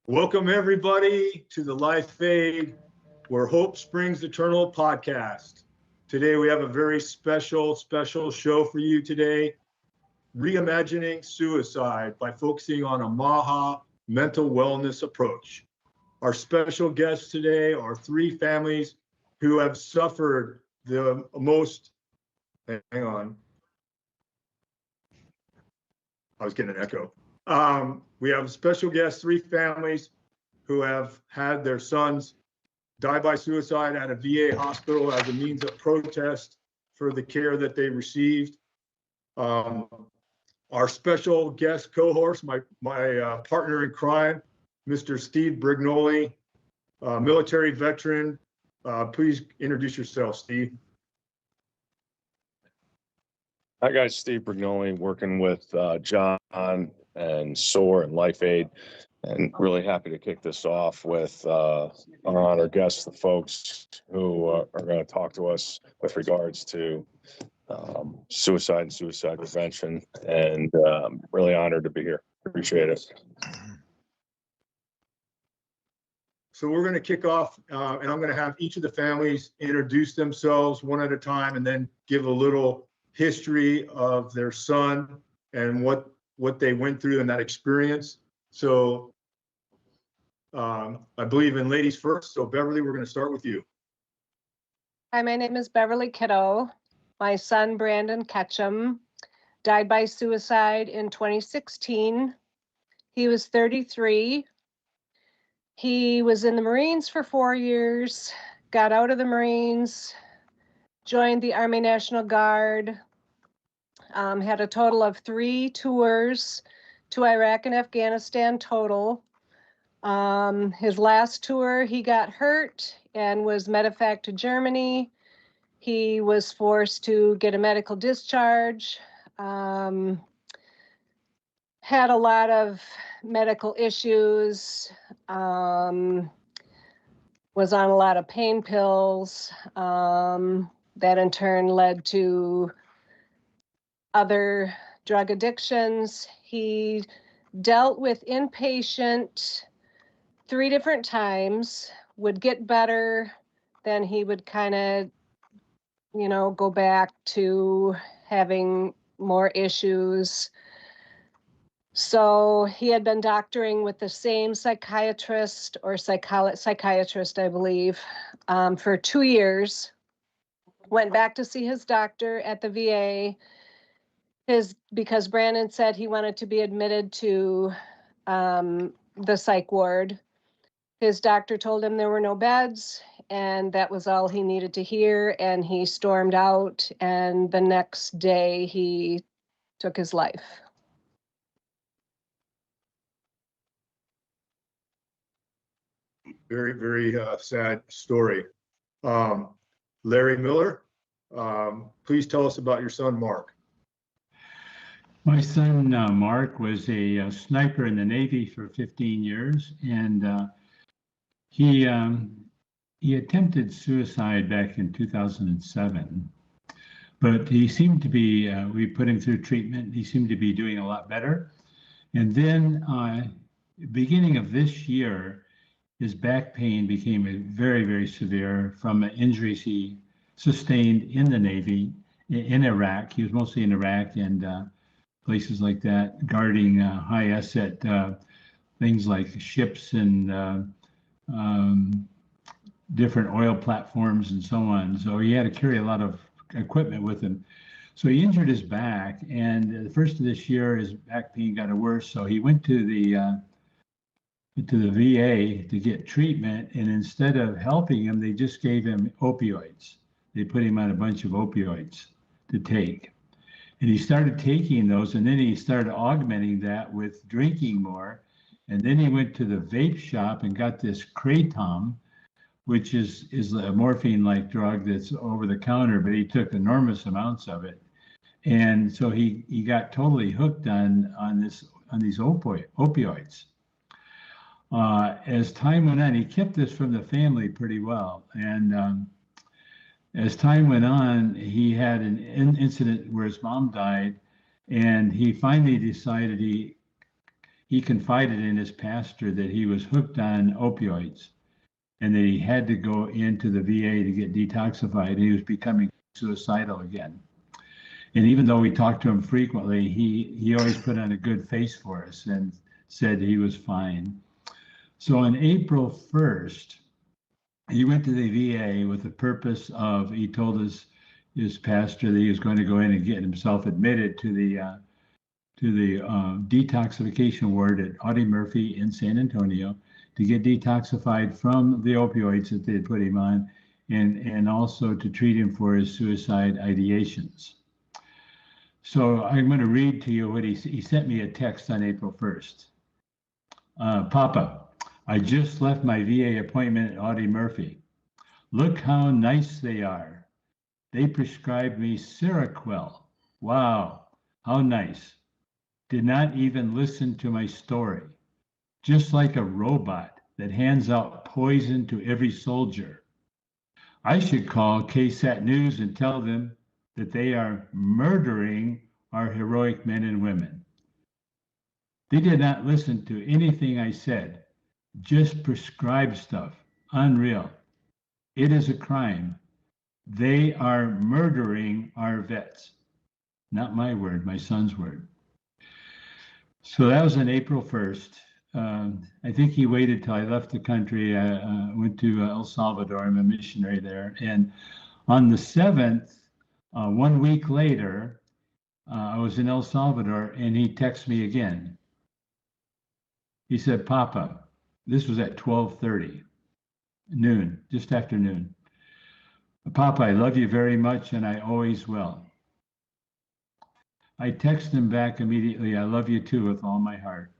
Welcome, everybody, to the Life Fade, where hope springs eternal podcast. Today, we have a very special show for you today, Reimagining Suicide by focusing on a MAHA Mental Wellness Approach. Our special guests today are three families who have suffered the most, hang on, I was getting an echo. We have special guests, three families who have had their sons die by suicide at a VA hospital as a means of protest for the care that they received. Our special guest co-host, my partner in crime, Mr. Steve Brignoli, military veteran. Please introduce yourself, Steve. Hi guys, Steve Brignoli, working with John and SOAR and Life Aid, and really happy to kick this off with our honored guests, the folks who are going to talk to us with regards to suicide and suicide prevention, and really honored to be here. Appreciate it. So we're going to kick off, and I'm going to have each of the families introduce themselves one at a time, and then give a little history of their son and what they went through in that experience. So I believe in ladies first. So Beverly, we're going to start with you. Hi, my name is Beverly Kiddo. My son, Brandon Ketchum, died by suicide in 2016. He was 33. He was in the Marines for 4 years, got out of the Marines, joined the Army National Guard, had a total of 3 tours to Iraq and Afghanistan total. His last tour, he got hurt and was medevaced to Germany. He was forced to get a medical discharge, had a lot of medical issues, was on a lot of pain pills, that in turn led to other drug addictions. He dealt with inpatient 3 different times, would get better, then he would kind of, go back to having more issues. So he had been doctoring with the same psychiatrist or psychiatrist, I believe, for 2 years. Went back to see his doctor at the VA because Brandon said he wanted to be admitted to the psych ward. His doctor told him there were no beds, and that was all he needed to hear, and he stormed out, and the next day he took his life. Very, very sad story. Larry Miller, please tell us about your son, Mark. My son, Mark, was a sniper in the Navy for 15 years, and he attempted suicide back in 2007. But he seemed to be, we put him through treatment, he seemed to be doing a lot better. And then beginning of this year, his back pain became very, very severe from injuries he sustained in the Navy, in Iraq. He was mostly in Iraq and places like that, guarding high asset things like ships and different oil platforms and so on. So he had to carry a lot of equipment with him. So he injured his back, and the first of this year, his back pain got worse. So he went to the VA to get treatment, and instead of helping him, they just gave him opioids. They put him on a bunch of opioids to take. And he started taking those, and then he started augmenting that with drinking more. And then he went to the vape shop and got this Kratom, which is a morphine-like drug that's over the counter, but he took enormous amounts of it. And so he got totally hooked on these opioids. As time went on, he kept this from the family pretty well. And as time went on, he had an incident where his mom died, and he finally decided he confided in his pastor that he was hooked on opioids and that he had to go into the VA to get detoxified. He was becoming suicidal again. And even though we talked to him frequently, he always put on a good face for us and said he was fine. So on April 1st, he went to the VA with the purpose of, he told his pastor that he was going to go in and get himself admitted to the detoxification ward at Audie Murphy in San Antonio to get detoxified from the opioids that they had put him on, and also to treat him for his suicide ideations. So I'm going to read to you what he sent me a text on April 1st. Papa, I just left my VA appointment at Audie Murphy. Look how nice they are. They prescribed me Seroquel. Wow, how nice. Did not even listen to my story. Just like a robot that hands out poison to every soldier. I should call KSAT News and tell them that they are murdering our heroic men and women. They did not listen to anything I said, just prescribe stuff. Unreal. It is a crime. They are murdering our vets. Not my word, my son's word. So that was on April 1st. I think he waited till I left the country. I went to El Salvador. I'm a missionary there. And on the 7th, 1 week later, I was in El Salvador, and he texted me again. He said, Papa, this was at 12:30, noon, just after noon. Papa, I love you very much, and I always will. I texted him back immediately, I love you too with all my heart.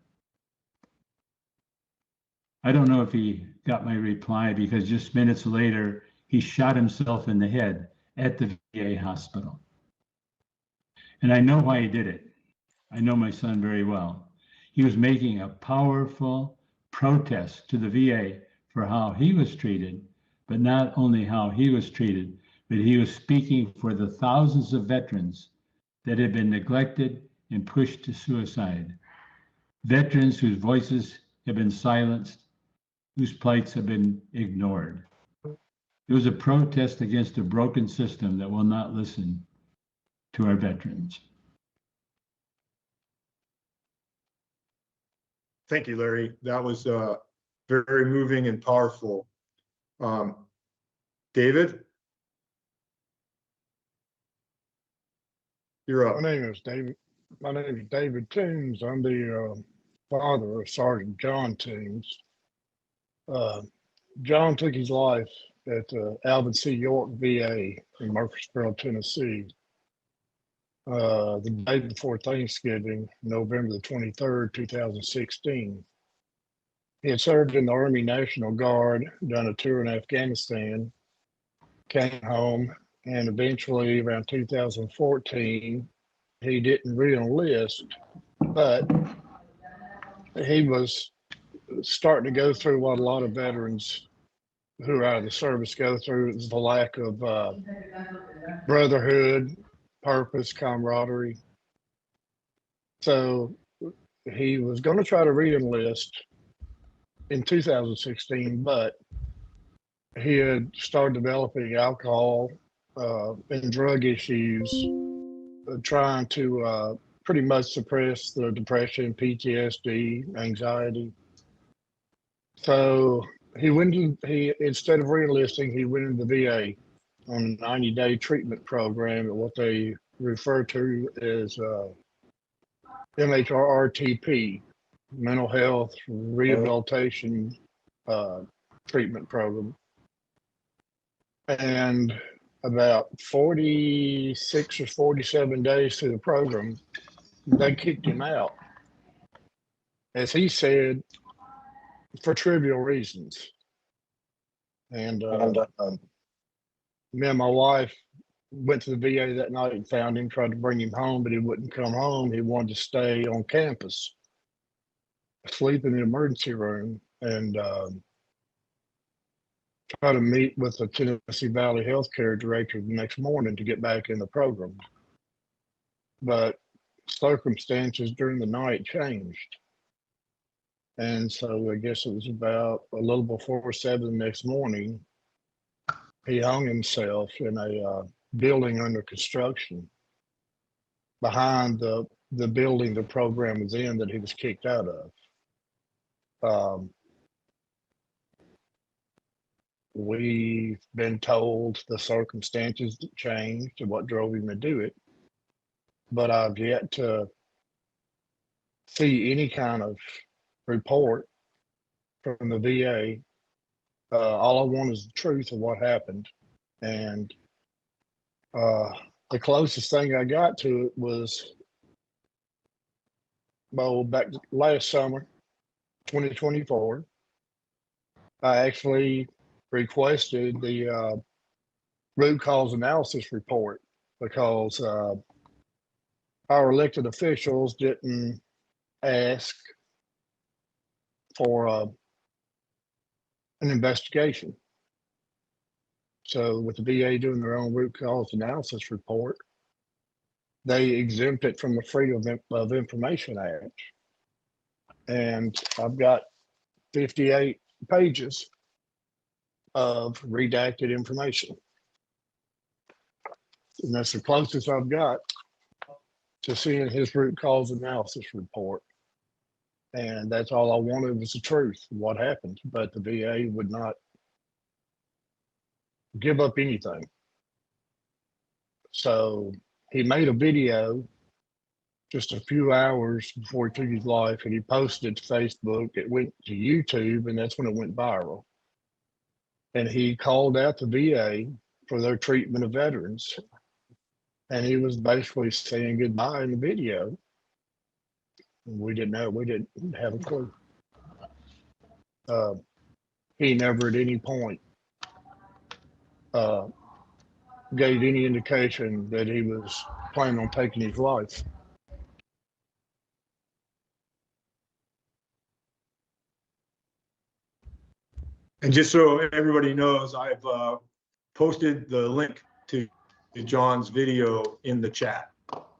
I don't know if he got my reply because just minutes later, he shot himself in the head at the VA hospital. And I know why he did it. I know my son very well. He was making a powerful protest to the VA for how he was treated, but not only how he was treated, but he was speaking for the thousands of veterans that had been neglected and pushed to suicide. Veterans whose voices have been silenced, whose plights have been ignored. It was a protest against a broken system that will not listen to our veterans. Thank you, Larry. That was very moving and powerful. David? You're up. My name is David Toombs. I'm the father of Sergeant John Toombs. John took his life at Alvin C. York VA in Murfreesboro, Tennessee, the day before Thanksgiving, November the 23rd, 2016. He had served in the Army National Guard, done a tour in Afghanistan, came home, and eventually around 2014, he didn't re-enlist, but he was starting to go through what a lot of veterans who are out of the service go through, is the lack of brotherhood, purpose, camaraderie. So he was going to try to re-enlist in 2016, but he had started developing alcohol and drug issues, trying to pretty much suppress the depression, PTSD, anxiety. So instead of re-enlisting, he went into the VA on a 90-day treatment program at what they refer to as MHRTP, Mental Health Rehabilitation Treatment Program. And about 46 or 47 days through the program, they kicked him out. As he said, for trivial reasons. And me and my wife went to the VA that night and found him, tried to bring him home, but he wouldn't come home. He wanted to stay on campus, sleep in the emergency room, and try to meet with the Tennessee Valley Healthcare Director the next morning to get back in the program. But circumstances during the night changed. And so I guess it was about a little before 7 the next morning, he hung himself in a building under construction behind the building the program was in that he was kicked out of. We've been told the circumstances that changed and what drove him to do it, but I've yet to see any kind of report from the VA. All I want is the truth of what happened. And the closest thing I got to it was back last summer, 2024. I actually requested the root cause analysis report because our elected officials didn't ask for an investigation. So with the VA doing their own root cause analysis report, they exempt it from the Freedom of Information Act. And I've got 58 pages of redacted information. And that's the closest I've got to seeing his root cause analysis report. And that's all I wanted was the truth of what happened. But the VA would not give up anything. So he made a video just a few hours before he took his life, and he posted it to Facebook. It went to YouTube, and that's when it went viral. And he called out the VA for their treatment of veterans. And he was basically saying goodbye in the video. We didn't have a clue. He never at any point gave any indication that he was planning on taking his life. And just so everybody knows, I've posted the link to John's video in the chat.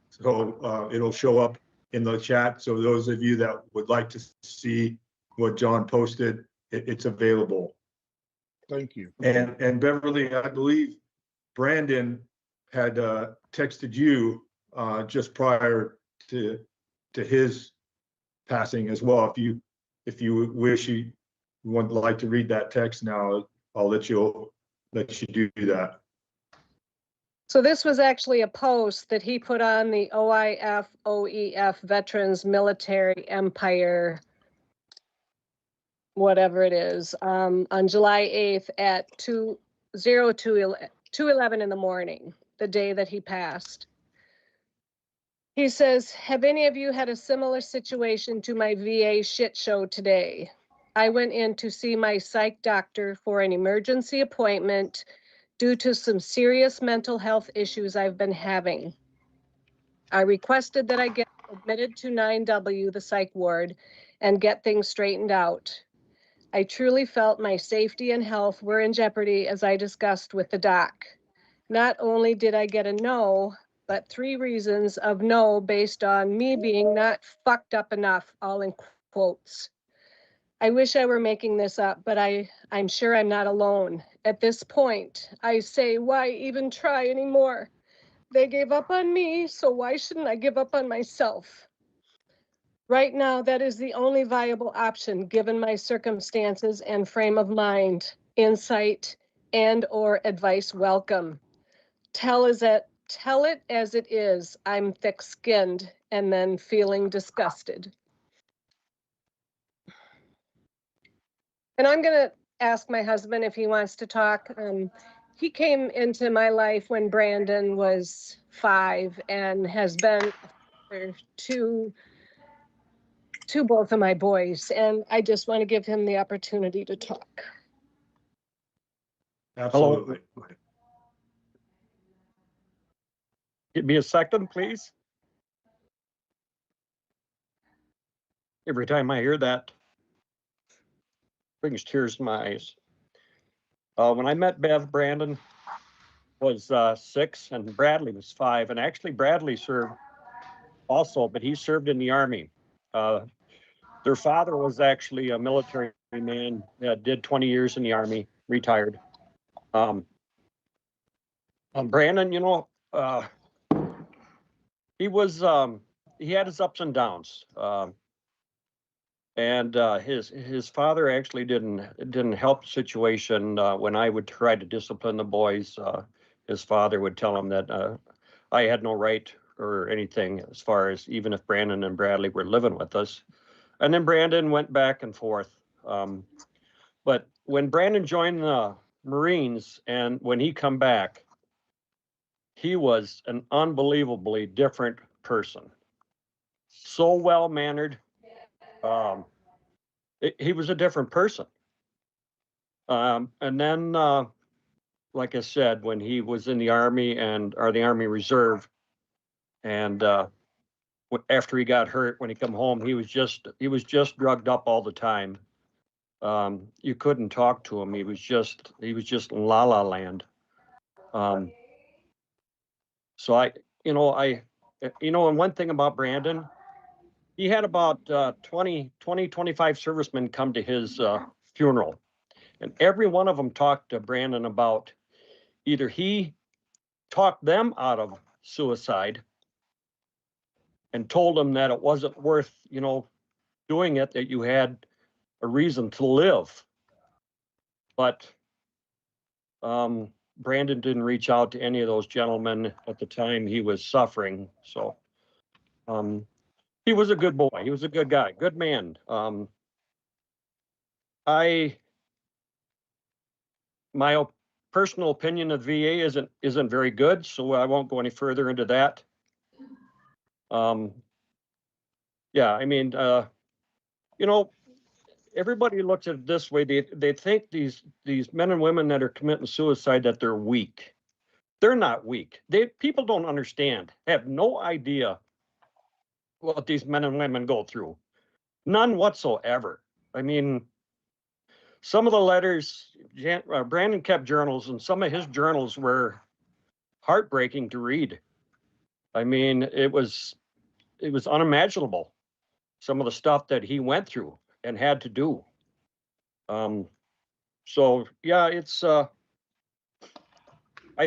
So it'll show up in the chat. So those of you that would like to see what John posted, it's available. Thank you. And Beverly, I believe Brandon had texted you just prior to his passing as well. If you wish, you would like to read that text now, I'll let you do that. So this was actually a post that he put on the OIF Veterans Military Empire, whatever it is, on July 8th at 2:11 in the morning, the day that he passed. He says, have any of you had a similar situation to my VA shit show today? I went in to see my psych doctor for an emergency appointment due to some serious mental health issues I've been having. I requested that I get admitted to 9W, the psych ward, and get things straightened out. I truly felt my safety and health were in jeopardy, as I discussed with the doc. Not only did I get a no, but 3 reasons of no based on me being not fucked up enough, all in quotes. I wish I were making this up, but I'm sure I'm not alone. At this point, I say, why even try anymore? They gave up on me, so why shouldn't I give up on myself? Right now, that is the only viable option given my circumstances and frame of mind. Insight and or advice welcome. Tell it as it is. I'm thick-skinned and then feeling disgusted. And I'm going to ask my husband if he wants to talk. He came into my life when Brandon was 5 and has been to both of my boys. And I just want to give him the opportunity to talk. Absolutely. Hello. Give me a second, please. Every time I hear that, brings tears to my eyes. When I met Bev, Brandon was 6 and Bradley was 5. And actually Bradley served also, but he served in the Army. Their father was actually a military man, did 20 years in the Army, retired. Brandon, he was, he had his ups and downs. And his father actually didn't help the situation. When I would try to discipline the boys, his father would tell him that I had no right or anything, as far as even if Brandon and Bradley were living with us. And then Brandon went back and forth. But when Brandon joined the Marines and when he come back, he was an unbelievably different person. So well-mannered. He was a different person. And then, like I said, when he was in the Army or the Army Reserve, and after he got hurt, when he come home, he was just drugged up all the time. You couldn't talk to him. He was just la la land. So and one thing about Brandon, he had about 25 servicemen come to his funeral, and every one of them talked to Brandon about either he talked them out of suicide and told them that it wasn't worth, doing it, that you had a reason to live. But Brandon didn't reach out to any of those gentlemen at the time he was suffering. So he was a good boy. He was a good guy, good man. My personal opinion of VA isn't very good, so I won't go any further into that. Yeah, I mean, everybody looks at it this way. They think these men and women that are committing suicide, that they're weak. They're not weak. People don't understand, have no idea what these men and women go through. None whatsoever. I mean, some of the letters, Brandon kept journals, and some of his journals were heartbreaking to read. I mean, it was unimaginable, some of the stuff that he went through and had to do. So yeah, it's I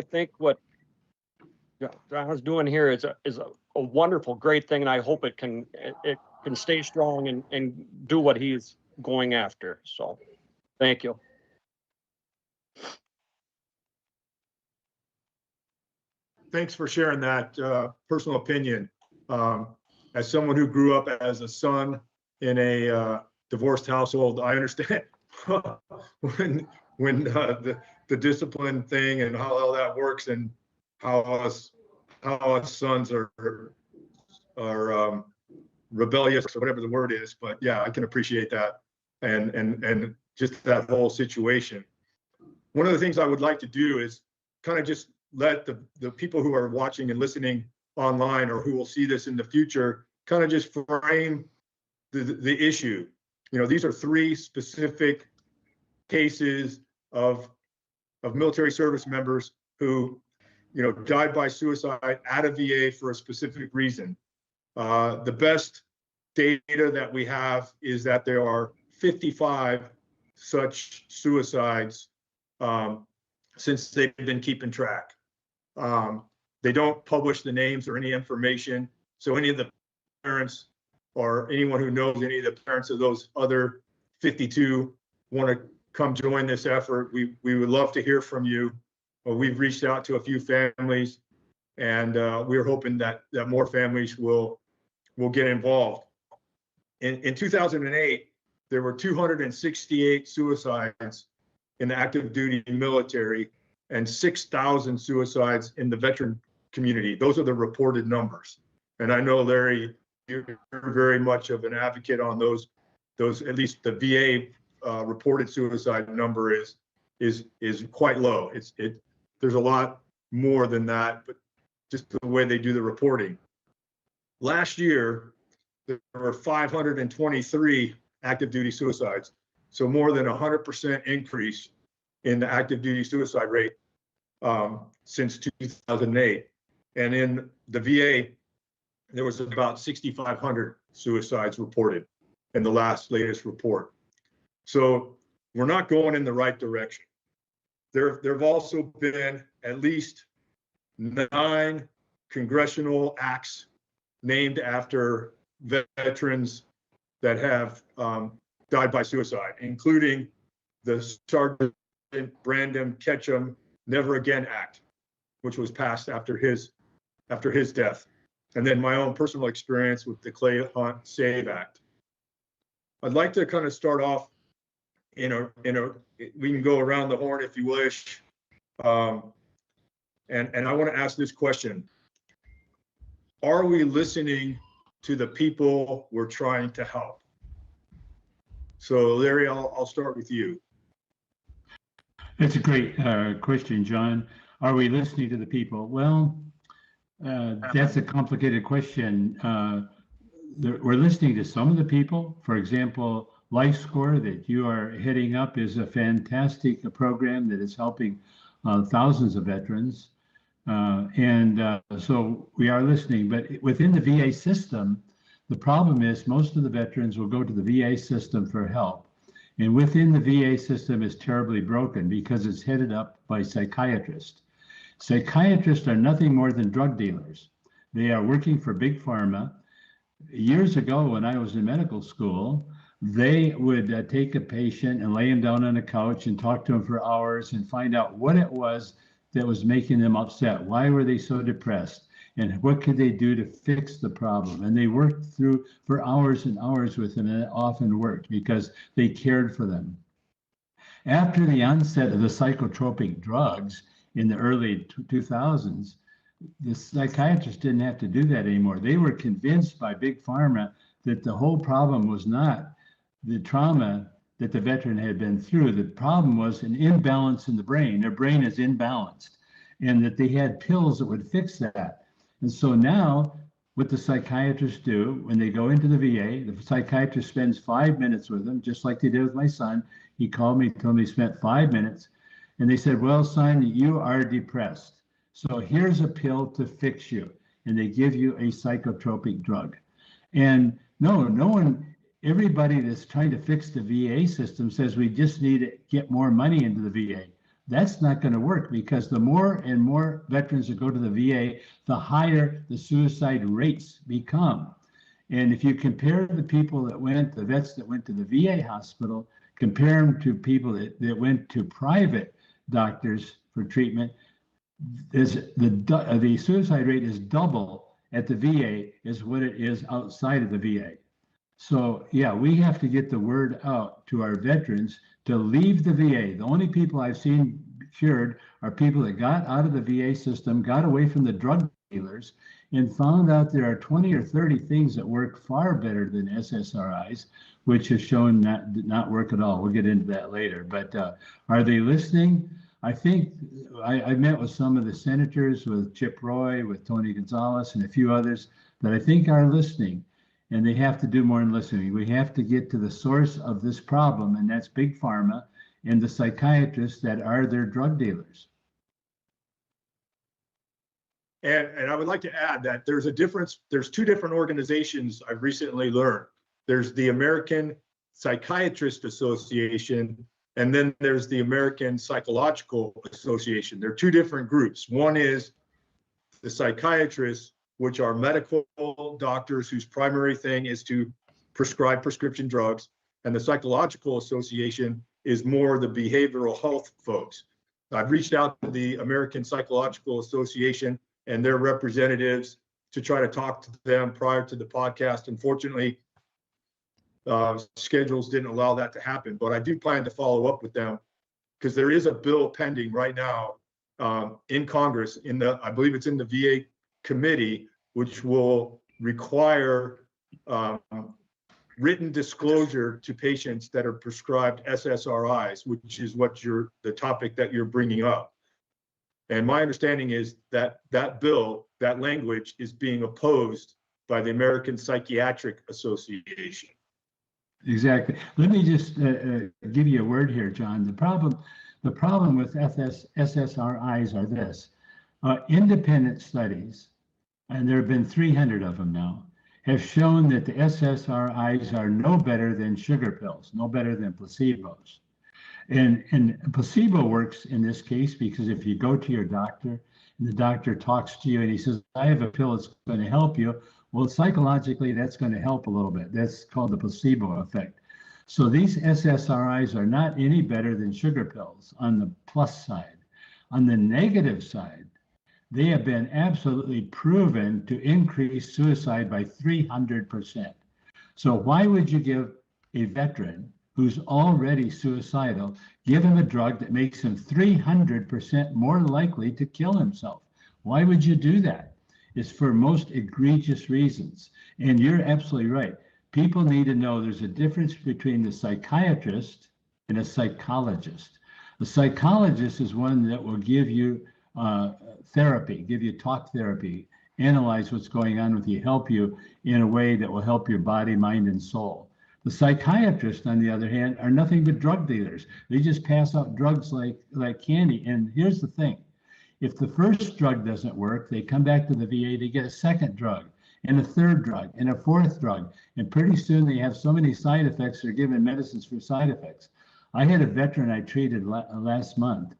think what John's doing here is a wonderful, great thing, and I hope it can stay strong and do what he's going after. So thank you. Thanks for sharing that personal opinion. As someone who grew up as a son in a divorced household, I understand when the discipline thing and how all that works, and how us sons are rebellious, or whatever the word is. But yeah, I can appreciate that, and just that whole situation. One of the things I would like to do is kind of just let the people who are watching and listening online, or who will see this in the future, kind of just frame the issue. These are three specific cases of military service members who, died by suicide at a VA for a specific reason. The best data that we have is that there are 55 such suicides since they've been keeping track. They don't publish the names or any information. So any of the parents or anyone who knows any of the parents of those other 52 want to come join this effort, we would love to hear from you. We've reached out to a few families, and we're hoping that more families will get involved. In 2008, there were 268 suicides in the active duty military and 6,000 suicides in the veteran community. Those are the reported numbers. And I know, Larry, you're very much of an advocate on those, at least the VA reported suicide number is quite low. There's a lot more than that, but just the way they do the reporting. Last year, there were 523 active duty suicides. So more than 100% increase in the active duty suicide rate since 2008. And in the VA, there was about 6,500 suicides reported. in the latest report. So we're not going in the right direction. There have also been at least 9 congressional acts named after veterans that have died by suicide, including the Sergeant Brandon Ketchum Never Again Act, which was passed after his death. And then my own personal experience with the Clay Hunt Save Act. I'd like to kind of start off we can go around the horn if you wish. And I want to ask this question. Are we listening to the people we're trying to help? So Larry, I'll start with you. That's a great question, John. Are we listening to the people? Well, that's a complicated question. We're listening to some of the people. For example, LifeScore that you are heading up is a fantastic program that is helping thousands of veterans. So we are listening, but within the VA system, the problem is most of the veterans will go to the VA system for help. And within the VA system is terribly broken because it's headed up by psychiatrists. Psychiatrists are nothing more than drug dealers. They are working for Big Pharma. Years ago, when I was in medical school, they would take a patient and lay him down on a couch and talk to him for hours and find out what it was that was making them upset. Why were they so depressed? And what could they do to fix the problem? And they worked through for hours and hours with them, and it often worked because they cared for them. After the onset of the psychotropic drugs in the early 2000s, the psychiatrists didn't have to do that anymore. They were convinced by Big Pharma that the whole problem was not the trauma that the veteran had been through. The problem was an imbalance in the brain. Their brain is imbalanced, and that they had pills that would fix that. And so now what the psychiatrists do when they go into the VA, the psychiatrist spends 5 minutes with them, just like they did with my son. He called me, told me he spent 5 minutes, and they said, well, son, you are depressed. So here's a pill to fix you. And they give you a psychotropic drug. And no one, everybody that's trying to fix the VA system says we just need to get more money into the VA. That's not going to work because the more and more veterans that go to the VA, the higher the suicide rates become. And if you compare the people the vets that went to the VA hospital, compare them to people that went to private doctors for treatment, the suicide rate is double at the VA is what it is outside of the VA. So yeah, we have to get the word out to our veterans to leave the VA. The only people I've seen cured are people that got out of the VA system, got away from the drug dealers, and found out there are 20 or 30 things that work far better than SSRIs, which has shown not work at all. We'll get into that later. But are they listening? I think I met with some of the senators, with Chip Roy, with Tony Gonzalez, and a few others that I think are listening. And they have to do more in listening. We have to get to the source of this problem, and that's Big Pharma and the psychiatrists that are their drug dealers. And I would like to add that there's a difference. There's 2 different organizations I've recently learned. There's the American Psychiatrist Association, and then there's the American Psychological Association. They're 2 different groups. One is the psychiatrists, which are medical doctors whose primary thing is to prescribe prescription drugs. And the Psychological Association is more the behavioral health folks. I've reached out to the American Psychological Association and their representatives to try to talk to them prior to the podcast. Unfortunately, schedules didn't allow that to happen, but I do plan to follow up with them because there is a bill pending right now in Congress, I believe it's in the VA committee, which will require written disclosure to patients that are prescribed SSRIs, which is the topic that you're bringing up. And my understanding is that bill, that language, is being opposed by the American Psychiatric Association. Exactly. Let me just give you a word here, John. The problem with SSRIs are this. Independent studies, and there have been 300 of them now, have shown that the SSRIs are no better than sugar pills, no better than placebos. And placebo works in this case because if you go to your doctor and the doctor talks to you and he says, I have a pill that's going to help you, well, psychologically, that's going to help a little bit. That's called the placebo effect. So these SSRIs are not any better than sugar pills on the plus side. On the negative side, they have been absolutely proven to increase suicide by 300%. So why would you give a veteran who's already suicidal, give him a drug that makes him 300% more likely to kill himself? Why would you do that? It's for most egregious reasons. And you're absolutely right. People need to know there's a difference between the psychiatrist and a psychologist. A psychologist is one that will give you therapy, give you talk therapy, analyze what's going on with you, help you in a way that will help your body, mind, and soul. The psychiatrists, on the other hand, are nothing but drug dealers. They just pass out drugs like candy. And here's the thing. If the first drug doesn't work, they come back to the VA, they get a second drug, and a third drug, and a fourth drug. And pretty soon they have so many side effects, they're given medicines for side effects. I had a veteran I treated last month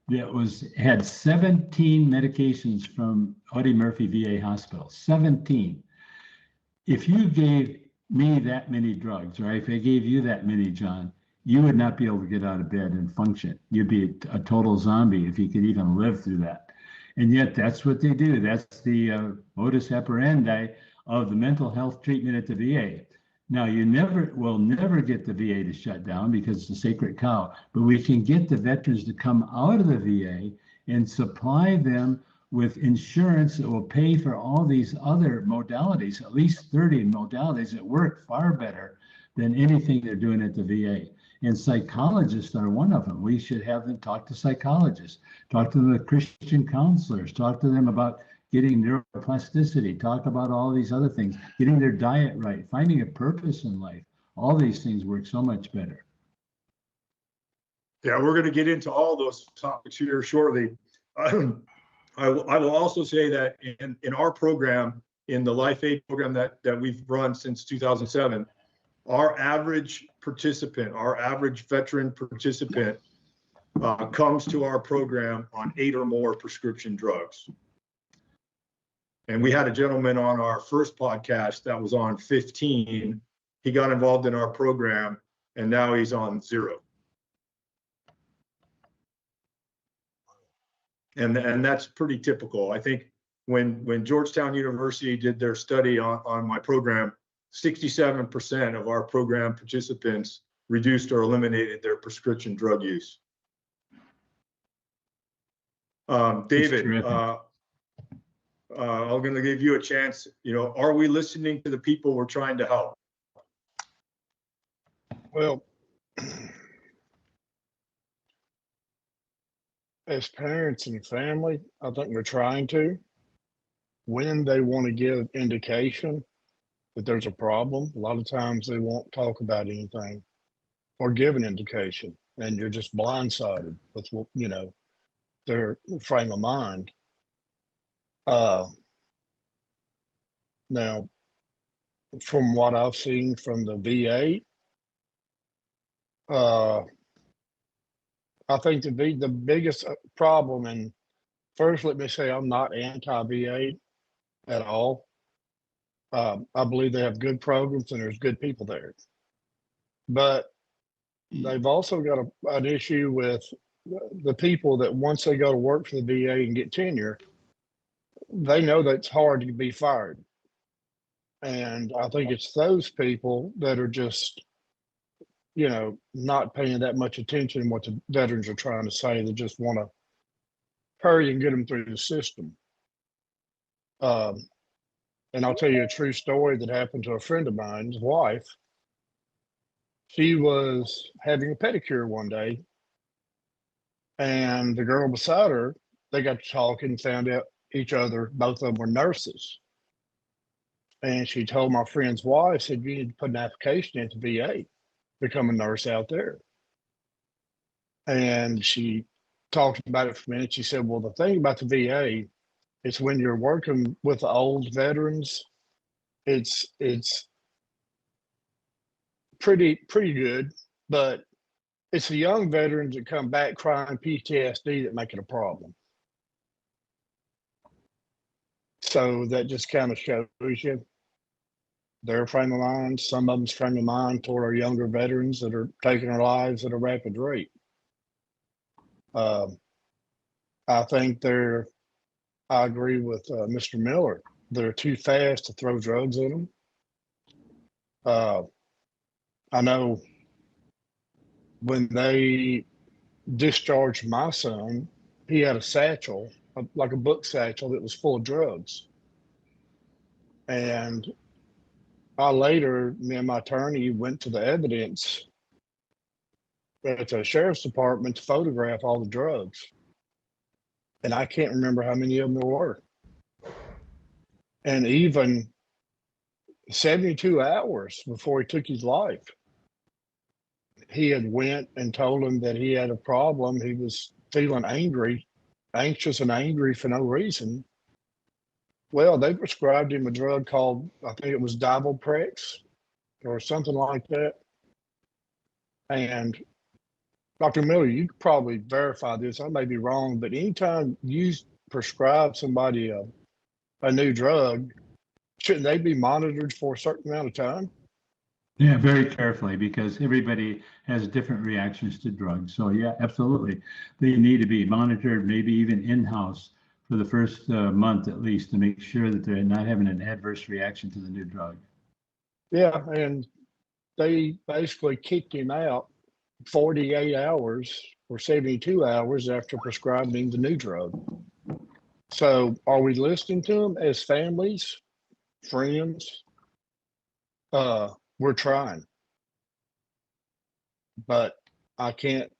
that had 17 medications from Audie Murphy VA Hospital, 17. If you gave me that many drugs, or if I gave you that many, John, you would not be able to get out of bed and function. You'd be a total zombie if you could even live through that. And yet that's what they do. That's the modus operandi of the mental health treatment at the VA. Now, you will never get the VA to shut down because it's a sacred cow, but we can get the veterans to come out of the VA and supply them with insurance that will pay for all these other modalities, at least 30 modalities that work far better than anything they're doing at the VA. And psychologists are one of them. We should have them talk to psychologists, talk to the Christian counselors, talk to them about getting neuroplasticity, talk about all these other things, getting their diet right, finding a purpose in life. All these things work so much better. Yeah, we're going to get into all those topics here shortly. I will also say that in our program, in the Life Aid program that we've run since 2007, our average participant, our average veteran participant comes to our program on 8 or more prescription drugs. And we had a gentleman on our first podcast that was on 15. He got involved in our program and now he's on 0. And that's pretty typical. I think when Georgetown University did their study on my program, 67% of our program participants reduced or eliminated their prescription drug use. David, I'm going to give you a chance. Are we listening to the people we're trying to help? Well, as parents and family, I think we're trying to. When they want to give indication that there's a problem, a lot of times they won't talk about anything or give an indication, and you're just blindsided with, their frame of mind. Now, from what I've seen from the VA, I think the biggest problem, and first let me say I'm not anti-VA at all. I believe they have good programs and there's good people there. But they've also got an issue with the people that once they go to work for the VA and get tenure, they know that it's hard to be fired. And I think it's those people that are just, not paying that much attention to what the veterans are trying to say. They just want to hurry and get them through the system. And I'll tell you a true story that happened to a friend of mine's wife. She was having a pedicure one day, and the girl beside her, they got to talking, found out each other, both of them were nurses. And she told my friend's wife, said, you need to put an application into VA, become a nurse out there. And she talked about it for a minute. She said, well, the thing about the VA is when you're working with the old veterans, it's pretty good, but it's the young veterans that come back crying PTSD that make it a problem. So that just kind of shows you their frame of mind, some of them's frame of mind toward our younger veterans that are taking their lives at a rapid rate. I think I agree with Mr. Miller. They're too fast to throw drugs at them. I know when they discharged my son, he had a satchel, like a book satchel that was full of drugs. And me and my attorney went to the evidence at the sheriff's department to photograph all the drugs. And I can't remember how many of them there were. And even 72 hours before he took his life, he had went and told him that he had a problem. He was feeling anxious and angry for no reason. Well, they prescribed him a drug called, I think it was Divalprex or something like that. And Dr. Miller, you could probably verify this. I may be wrong, but anytime you prescribe somebody a new drug, shouldn't they be monitored for a certain amount of time? Yeah, very carefully, because everybody has different reactions to drugs. So yeah, absolutely. They need to be monitored, maybe even in-house for the first month at least, to make sure that they're not having an adverse reaction to the new drug. Yeah, and they basically kicked him out 48 hours or 72 hours after prescribing him the new drug. So are we listening to them as families, friends? We're trying, but I can't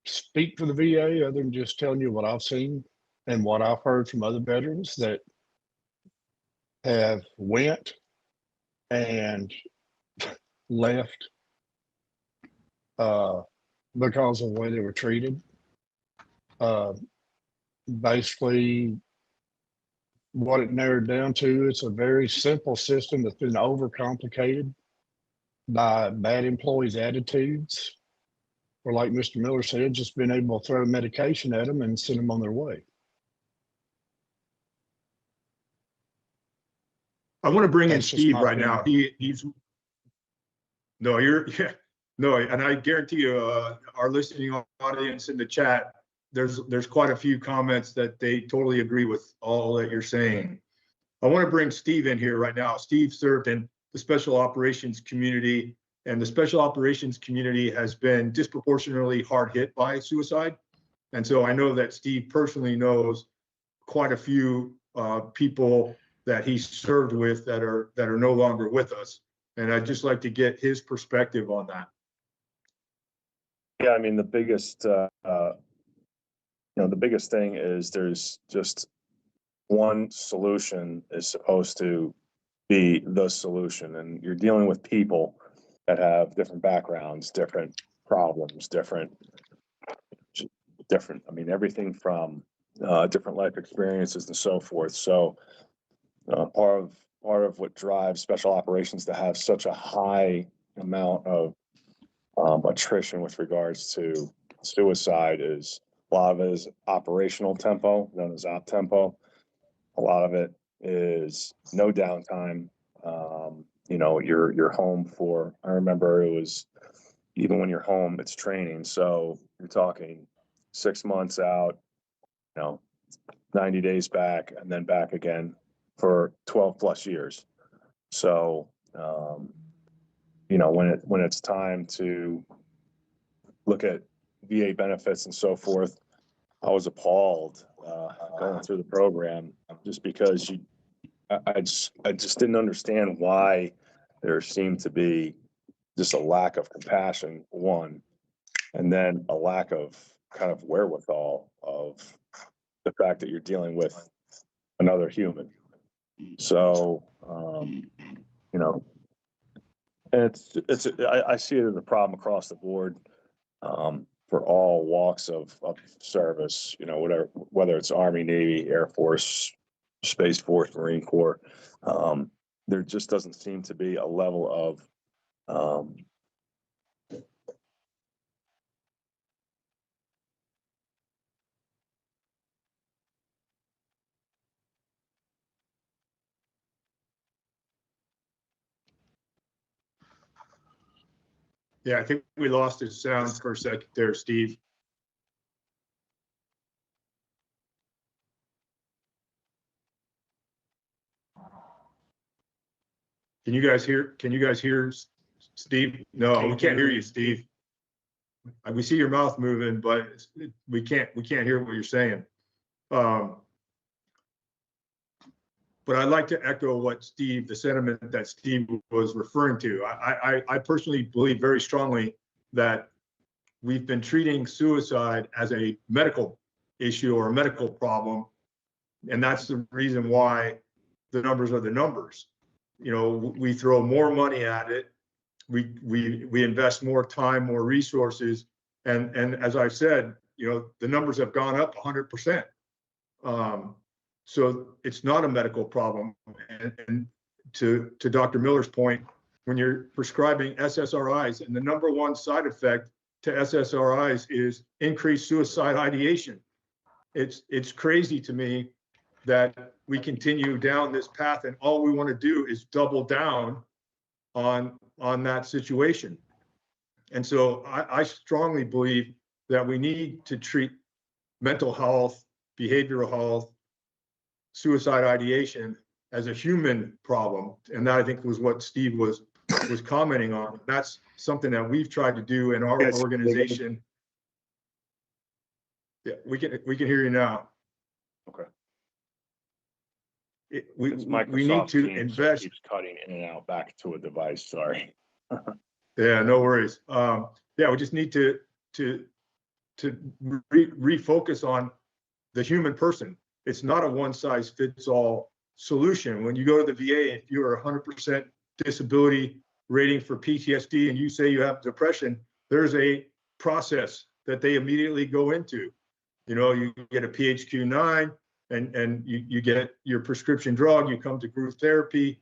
speak for the VA other than just telling you what I've seen and what I've heard from other veterans that have went and left because of the way they were treated. Basically, what it narrowed down to, it's a very simple system that's been overcomplicated by bad employees' attitudes, or like Mr. Miller said, just being able to throw medication at them and send them on their way. I want to bring in That's just Steve my right now. opinion. He's no, yeah, no, and I guarantee you, our listening audience in the chat, there's quite a few comments that they totally agree with all that you're saying. I want to bring Steve in here right now. Steve served in the special operations community, and the special operations community has been disproportionately hard hit by suicide. And so I know that Steve personally knows quite a few people that he served with that are no longer with us. And I'd just like to get his perspective on that. Yeah, I mean, the biggest thing is there's just one solution is supposed to be the solution, and you're dealing with people that have different backgrounds, different problems, different. I mean, everything from different life experiences and so forth. So part of what drives special operations to have such a high amount of attrition with regards to suicide is a lot of it is operational tempo, known as op tempo. A lot of it is no downtime. You're home for. I remember it was even when you're home, it's training. So you're talking 6 months out, 90 days back, and then back again for 12 plus years. So when it's time to look at VA benefits and so forth, I was appalled going through the program just because I just didn't understand why there seemed to be just a lack of compassion, one, and then a lack of kind of wherewithal of the fact that you're dealing with another human. So, I see it as a problem across the board for all walks of service, whether it's Army, Navy, Air Force, Space Force, Marine Corps. there just doesn't seem to be a level of, Yeah, I think we lost his sound for a second there, Steve. Can you guys hear Steve? No, we can't hear you, Steve. We see your mouth moving, but we can't hear what you're saying. But I'd like to echo what Steve, the sentiment that Steve was referring to. I personally believe very strongly that we've been treating suicide as a medical issue or a medical problem. And that's the reason why the numbers are the numbers. You know, we throw more money at it. We invest more time, more resources. And as I said, you know, the numbers have gone up 100%. So it's not a medical problem. And to Dr. Miller's point, when you're prescribing SSRIs, and the number one side effect to SSRIs is increased suicide ideation. It's crazy to me that we continue down this path and all we want to do is double down on that situation. And so I strongly believe that we need to treat mental health, behavioral health, suicide ideation as a human problem. And that, I think, was what Steve was commenting on. That's something that we've tried to do in our organization. Yeah, we can hear you now. okay. We Microsoft need to Teams invest. keeps cutting in and out back to a device. Sorry. Yeah, no worries. Yeah, we just need to refocus on the human person. It's not a one size fits all solution. When you go to the VA, if you're 100% disability rating for PTSD and you say you have depression, there's a process that they immediately go into. You know, you get a PHQ-9 and you get your prescription drug, you come to group therapy.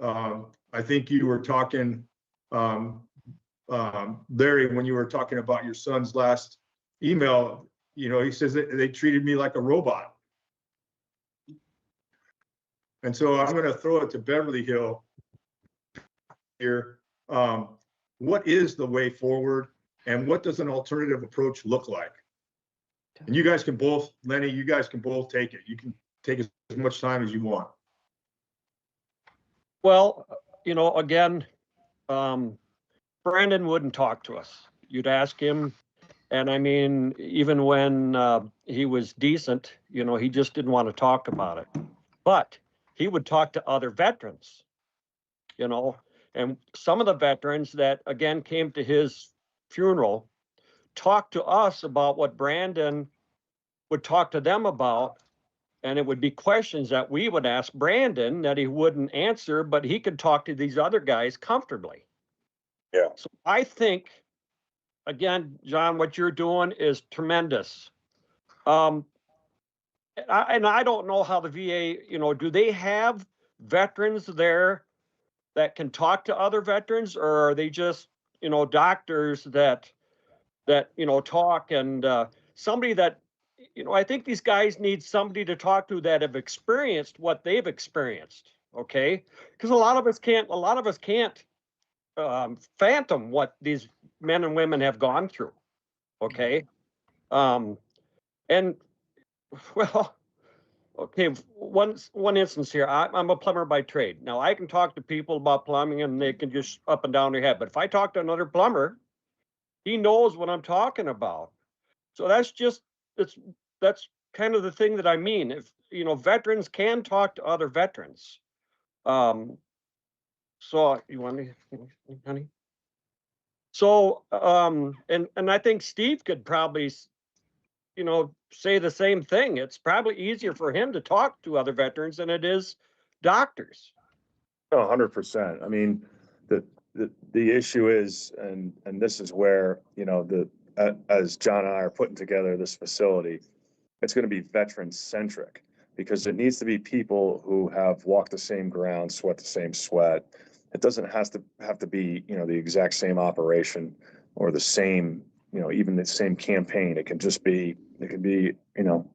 I think you were talking, Larry, when you were talking about your son's last email, you know, he says that they treated me like a robot. And so I'm going to throw it to Beverly Hill here. What is the way forward and what does an alternative approach look like? And you guys can both, Lenny, you guys can both take it. You can take as much time as you want. Well, you know, again, Brandon wouldn't talk to us. You'd ask him, and I mean, even when he was decent, you know, he just didn't want to talk about it. But he would talk to other veterans, you know, and some of the veterans that, again, came to his funeral talked to us about what Brandon would talk to them about. And it would be questions that we would ask Brandon that he wouldn't answer, but he could talk to these other guys comfortably. Yeah. So I think, again, John, what you're doing is tremendous. And I don't know how the VA, you know, do they have veterans there that can talk to other veterans, or are they just, you know, doctors that you know, talk, and somebody that, you know, I think these guys need somebody to talk to that have experienced what they've experienced. Okay, because a lot of us can't fathom what these men and women have gone through. Okay, and well, okay, one instance here. I'm a plumber by trade. Now I can talk to people about plumbing and they can just up and down their head. But if I talk to another plumber, he knows what I'm talking about. So that's kind of the thing that I mean. If, you know, veterans can talk to other veterans. So you want me, honey? So, and I think Steve could probably, you know, say the same thing. It's probably easier for him to talk to other veterans than it is doctors. No, 100%. I mean, the issue is, and this is where, you know, as John and I are putting together this facility, it's going to be veteran centric, because it needs to be people who have walked the same ground, sweat the same sweat. It doesn't have to be, you know, the exact same operation or the same, you know, even the same campaign. It can be, you know,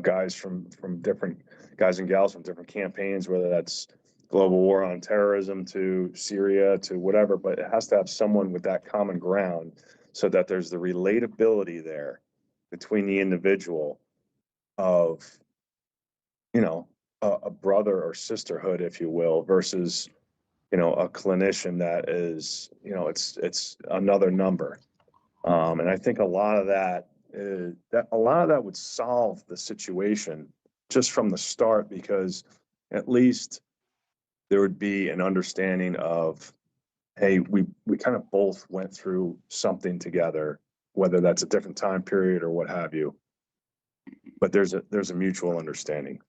guys from different guys and gals from different campaigns, whether that's global war on terrorism to Syria to whatever, but it has to have someone with that common ground so that there's the relatability there between the individual of, you know, a brother or sisterhood, if you will, versus, you know, a clinician that is, you know, it's another number. And I think a lot of that would solve the situation just from the start, because at least there would be an understanding of, hey, we kind of both went through something together, whether that's a different time period or what have you. But there's a mutual understanding.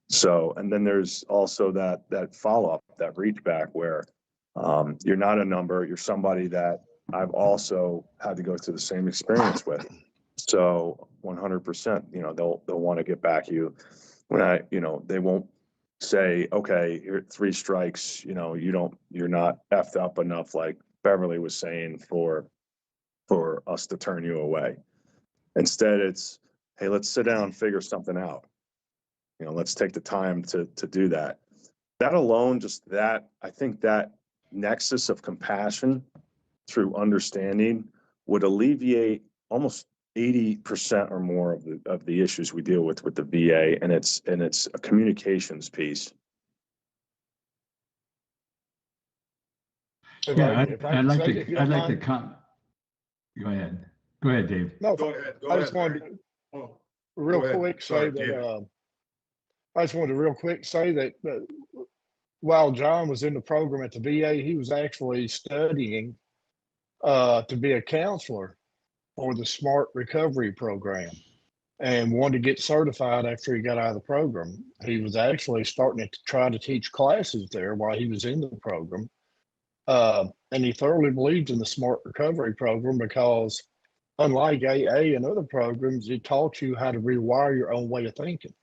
So, and then there's also that follow-up, that reach back where you're not a number, you're somebody that I've also had to go through the same experience with. So 100%, you know, they'll want to get back you when you know, they won't say, okay, here 3 strikes, you know, you're not effed up enough, like Beverly was saying, for us to turn you away. Instead, it's, hey, let's sit down and figure something out. You know, let's take the time to do that. That alone, just that, I think that nexus of compassion through understanding would alleviate almost 80% or more of the issues we deal with the VA, and it's a communications piece. Yeah, If I'd like say, to, if you I'd don't like to mind- Go ahead, Dave. No, Go ahead. I just wanted to Oh, real Go ahead. quick Sorry, say that, David. I just wanted to real quick say that while John was in the program at the VA, he was actually studying to be a counselor for the SMART recovery program and wanted to get certified after he got out of the program. He was actually starting to try to teach classes there while he was in the program. And he thoroughly believed in the SMART recovery program because, unlike AA and other programs, it taught you how to rewire your own way of thinking.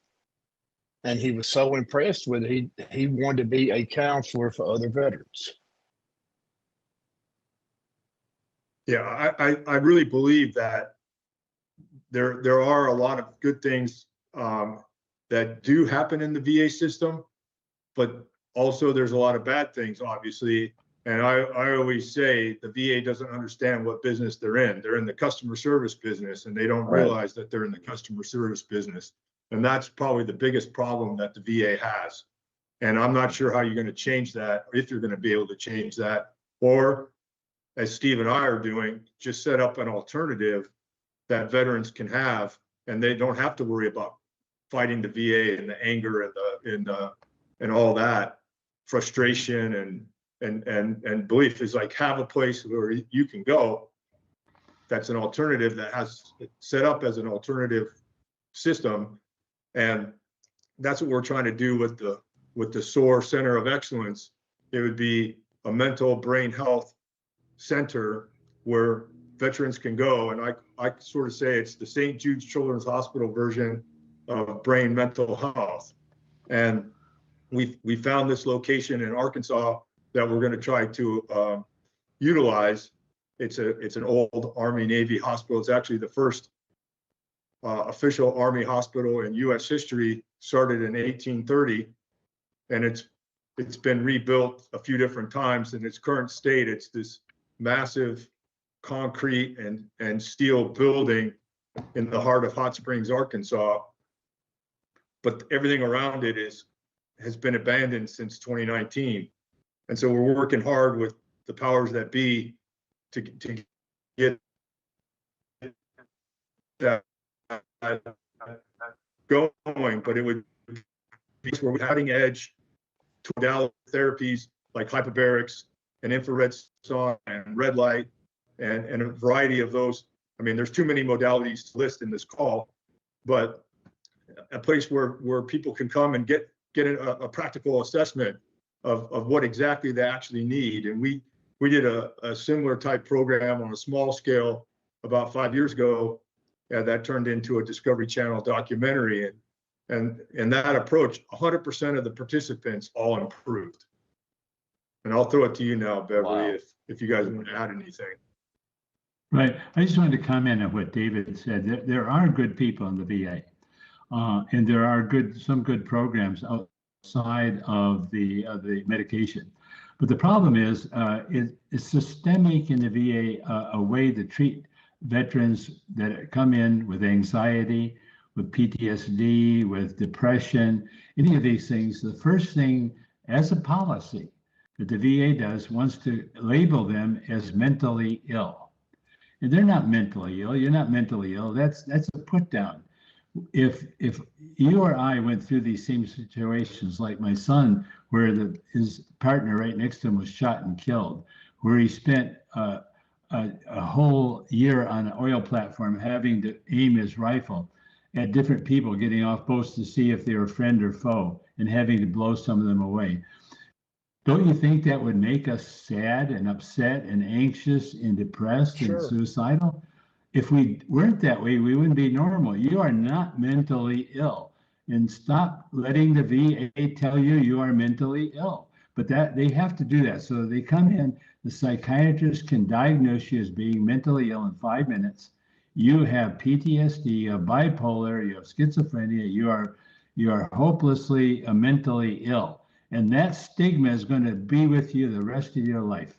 And he was so impressed with it, he wanted to be a counselor for other veterans. Yeah, I really believe that there are a lot of good things that do happen in the VA system, but also there's a lot of bad things, obviously. And I always say the VA doesn't understand what business they're in. They're in the customer service business, and they don't realize that they're in the customer service business. And that's probably the biggest problem that the VA has. And I'm not sure how you're going to change that, or if you're going to be able to change that, or as Steve and I are doing, just set up an alternative that veterans can have, and they don't have to worry about fighting the VA and the anger and all that frustration and belief. Is like, have a place where you can go that's an alternative, that has set up as an alternative system. And that's what we're trying to do with the SOAR Center of Excellence. It would be a mental brain health center where veterans can go. And I sort of say it's the St. Jude's Children's Hospital version of brain mental health. And we found this location in Arkansas that we're going to try to utilize. It's an old Army Navy hospital. It's actually the first official Army hospital in U.S. history, started in 1830, and it's been rebuilt a few different times. In its current state, it's this massive concrete and steel building in the heart of Hot Springs, Arkansas. But everything around it has been abandoned since 2019. And so we're working hard with the powers that be to get that going, but it would be where we're cutting edge modality therapies like hyperbarics and infrared sauna and red light and a variety of those. I mean, there's too many modalities to list in this call, but a place where people can come and get a practical assessment of what exactly they actually need. And we did a similar type program on a small scale about 5 years ago that turned into a Discovery Channel documentary. And that approach, 100% of the participants all improved. And I'll throw it to you now, Beverly, Wow. if you guys want to add anything. Right. I just wanted to comment on what David said. There are good people in the VA, and there are some good programs outside of the medication. But the problem is, it's systemic in the VA, a way to treat veterans that come in with anxiety, with PTSD, with depression, any of these things. The first thing, as a policy, that the VA does wants to label them as mentally ill. And they're not mentally ill. You're not mentally ill. That's a put down. If you or I went through these same situations, like my son, where his partner right next to him was shot and killed, where he spent a whole year on an oil platform having to aim his rifle at different people getting off boats to see if they were friend or foe, and having to blow some of them away. Don't you think that would make us sad and upset and anxious and depressed and suicidal? If we weren't that way, we wouldn't be normal. You are not mentally ill. And stop letting the VA tell you you are mentally ill. But that they have to do that. So they come in, the psychiatrist can diagnose you as being mentally ill in 5 minutes. You have PTSD, you have bipolar, you have schizophrenia, you are hopelessly mentally ill. And that stigma is going to be with you the rest of your life.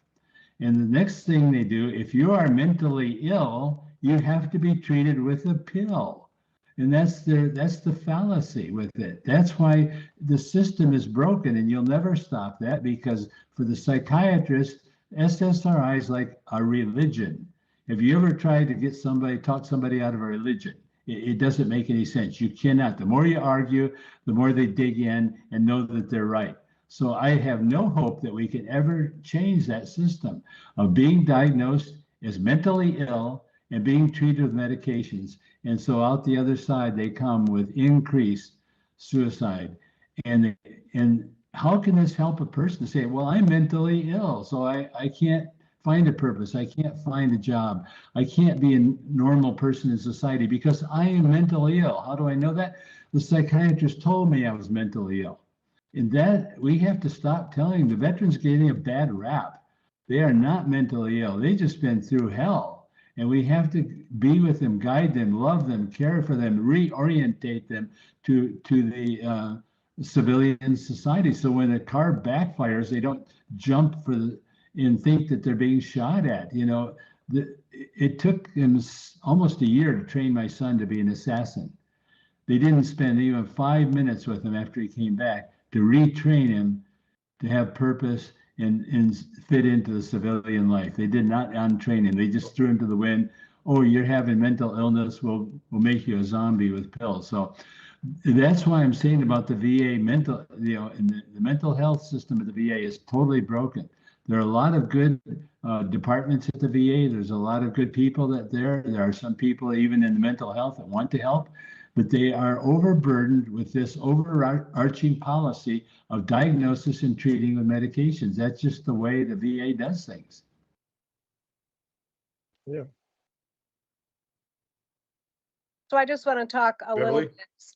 And the next thing they do, if you are mentally ill, you have to be treated with a pill. And that's the fallacy with it. That's why the system is broken, and you'll never stop that, because for the psychiatrist, SSRI is like a religion. Have you ever tried to talk somebody out of a religion? It doesn't make any sense. You cannot. The more you argue, the more they dig in and know that they're right. So I have no hope that we can ever change that system of being diagnosed as mentally ill and being treated with medications. And so out the other side, they come with increased suicide. And how can this help a person to say, well, I'm mentally ill, so I can't find a purpose. I can't find a job. I can't be a normal person in society because I am mentally ill. How do I know that? The psychiatrist told me I was mentally ill. And that we have to stop telling the veterans getting a bad rap. They are not mentally ill. They just been through hell. And we have to be with them, guide them, love them, care for them, reorientate them to the civilian society. So when a car backfires, they don't jump and think that they're being shot at. It took them almost a year to train my son to be an assassin. They didn't spend even 5 minutes with him after he came back to retrain him to have purpose and fit into the civilian life. They did not untrain him. They just threw him to the wind. Oh, you're having mental illness. We'll make you a zombie with pills. So that's why I'm saying about the VA mental, and the mental health system of the VA is totally broken. There are a lot of good departments at the VA. There's a lot of good people there are some people even in the mental health that want to help, but they are overburdened with this overarching policy of diagnosis and treating with medications. That's just the way the VA does things. Yeah. So I just want to talk a little Beverly? bit.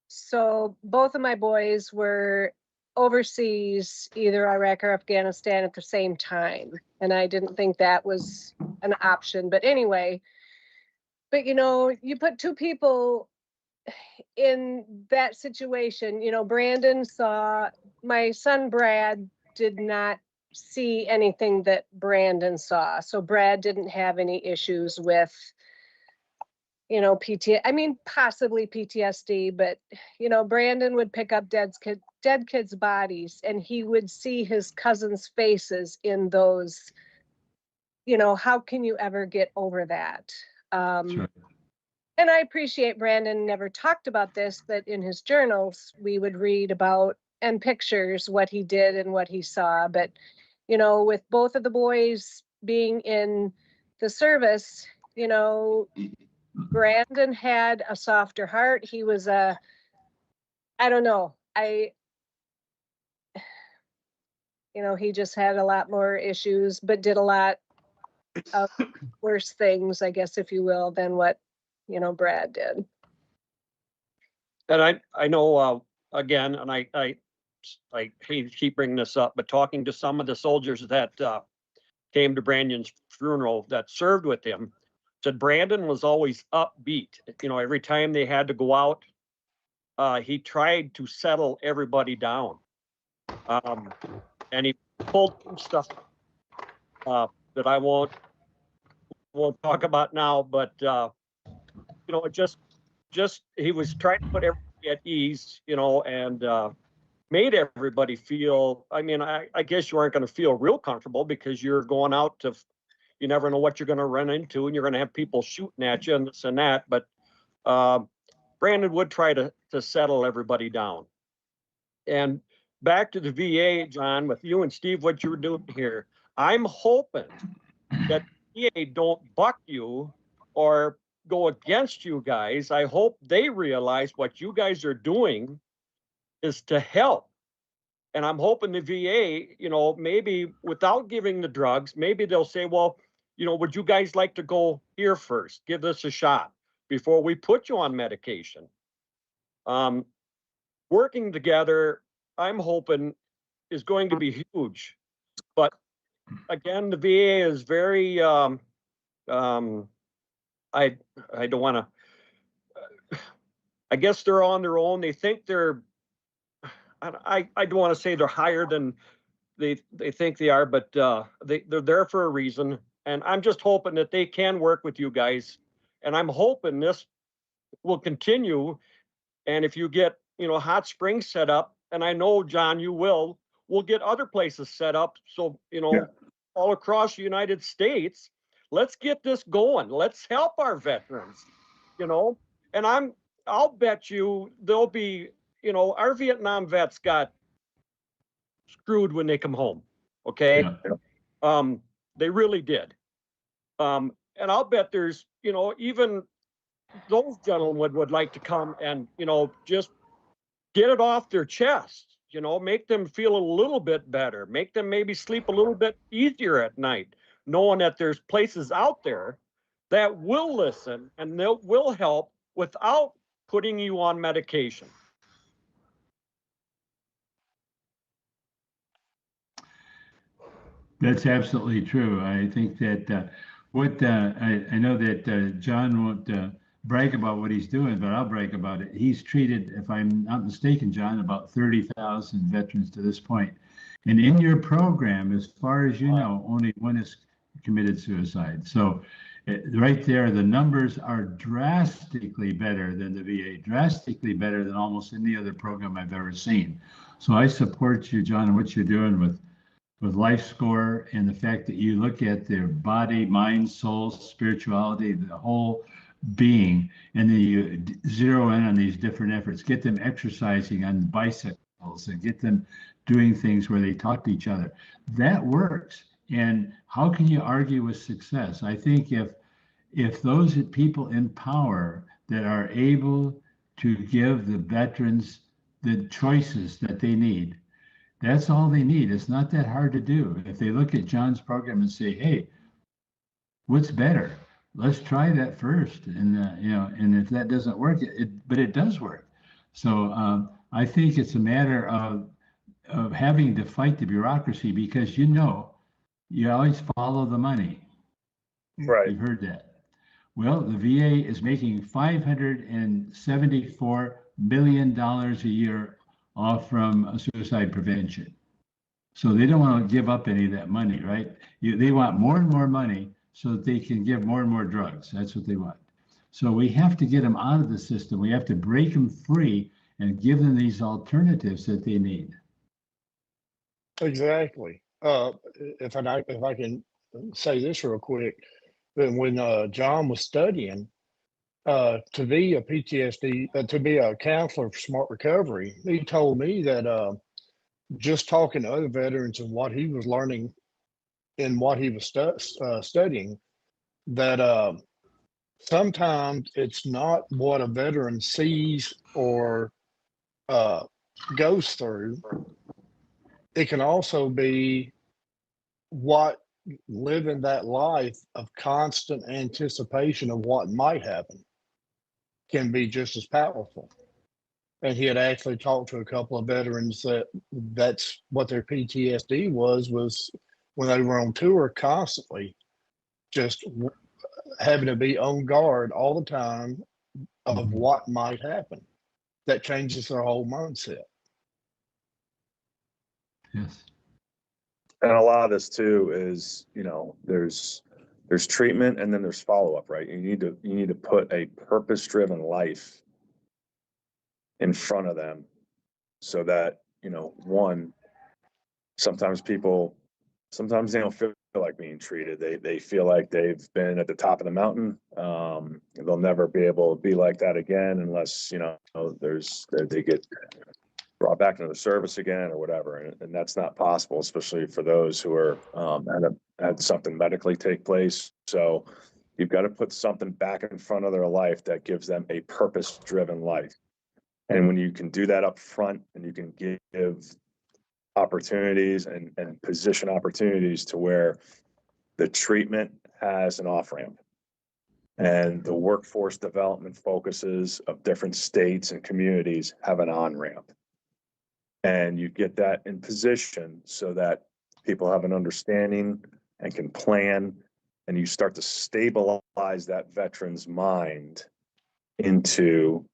So both of my boys were overseas, either Iraq or Afghanistan at the same time. And I didn't think that was an option. But anyway, you put two people in that situation. Brandon saw, my son Brad did not see anything that Brandon saw. So Brad didn't have any issues with possibly PTSD, but Brandon would pick up dead kids' bodies, and he would see his cousins' faces in those. How can you ever get over that? Sure. And I appreciate Brandon never talked about this, but in his journals, we would read about and pictures what he did and what he saw. But, with both of the boys being in the service, Brandon had a softer heart. He was I don't know. He just had a lot more issues, but did a lot of worse things, I guess, if you will, than what, Brad did. And I know, again, and I hate to keep bringing this up, but talking to some of the soldiers that came to Brandon's funeral that served with him, said Brandon was always upbeat. You know, every time they had to go out, he tried to settle everybody down. And he pulled some stuff that I won't talk about now, but you know, it just he was trying to put everybody at ease, you know, and made everybody feel. I mean, I guess you aren't going to feel real comfortable because you're going out to, you never know what you're going to run into, and you're going to have people shooting at you and this and that. But Brandon would try to settle everybody down. And back to the VA, John, with you and Steve, what you were doing here, I'm hoping that VA don't buck you or go against you guys. I hope they realize what you guys are doing is to help. And I'm hoping the VA, you know, maybe without giving the drugs, maybe they'll say, well, you know, would you guys like to go here first? Give this a shot before we put you on medication. Working together, I'm hoping, is going to be huge. But again, the VA is very, I don't want to, I guess they're on their own. They think they're, I don't want to say they're higher than they think they are, but they're there for a reason. And I'm just hoping that they can work with you guys. And I'm hoping this will continue. And if you get, you know, hot springs set up, and I know, John, you will, we'll get other places set up. So, you know, all across the United States, let's get this going. Let's help our veterans, you know, and I'll bet you there'll be, you know, our Vietnam vets got screwed when they come home. Okay. Yeah. They really did. And I'll bet there's, you know, even those gentlemen would like to come and, you know, just get it off their chest, you know, make them feel a little bit better, make them maybe sleep a little bit easier at night, knowing that there's places out there that will listen and they will help without putting you on medication. That's absolutely true. I think that I know that John won't brag about what he's doing, but I'll brag about it. He's treated, if I'm not mistaken, John, about 30,000 veterans to this point. And in your program, as far as you know, only one has committed suicide. So right there, the numbers are drastically better than the VA, drastically better than almost any other program I've ever seen. So I support you, John, and what you're doing with Life Score and the fact that you look at their body, mind, soul, spirituality, the whole being, and then you zero in on these different efforts, get them exercising on bicycles and get them doing things where they talk to each other. That works. And how can you argue with success? I think if those people in power that are able to give the veterans the choices that they need, that's all they need. It's not that hard to do. If they look at John's program and say, "Hey, what's better? Let's try that first." And you know, and if that doesn't work, but it does work. So I think it's a matter of having to fight the bureaucracy because you know you always follow the money. Right. You've heard that. Well, the VA is making $574 million a year off from suicide prevention. So they don't want to give up any of that money, right? They want more and more money so that they can give more and more drugs. That's what they want. So we have to get them out of the system. We have to break them free and give them these alternatives that they need. Exactly. If I can say this real quick, then when John was studying to be a PTSD, to be a counselor for Smart Recovery, he told me that just talking to other veterans and what he was learning and what he was studying, that sometimes it's not what a veteran sees or goes through. It can also be what living that life of constant anticipation of what might happen can be just as powerful. And he had actually talked to a couple of veterans that that's what their PTSD was when they were on tour constantly, just having to be on guard all the time of what might happen. That changes their whole mindset. Yes. And a lot of this too is, there's treatment and then there's follow-up, right? You need to put a purpose-driven life in front of them so that, one, sometimes they don't feel like being treated. They feel like they've been at the top of the mountain. They'll never be able to be like that again unless, they get brought back into the service again or whatever. And that's not possible, especially for those who are had something medically take place. So you've got to put something back in front of their life that gives them a purpose-driven life. And when you can do that up front and you can give opportunities and position opportunities to where the treatment has an off-ramp and the workforce development focuses of different states and communities have an on-ramp. And you get that in position so that people have an understanding and can plan, and you start to stabilize that veteran's mind into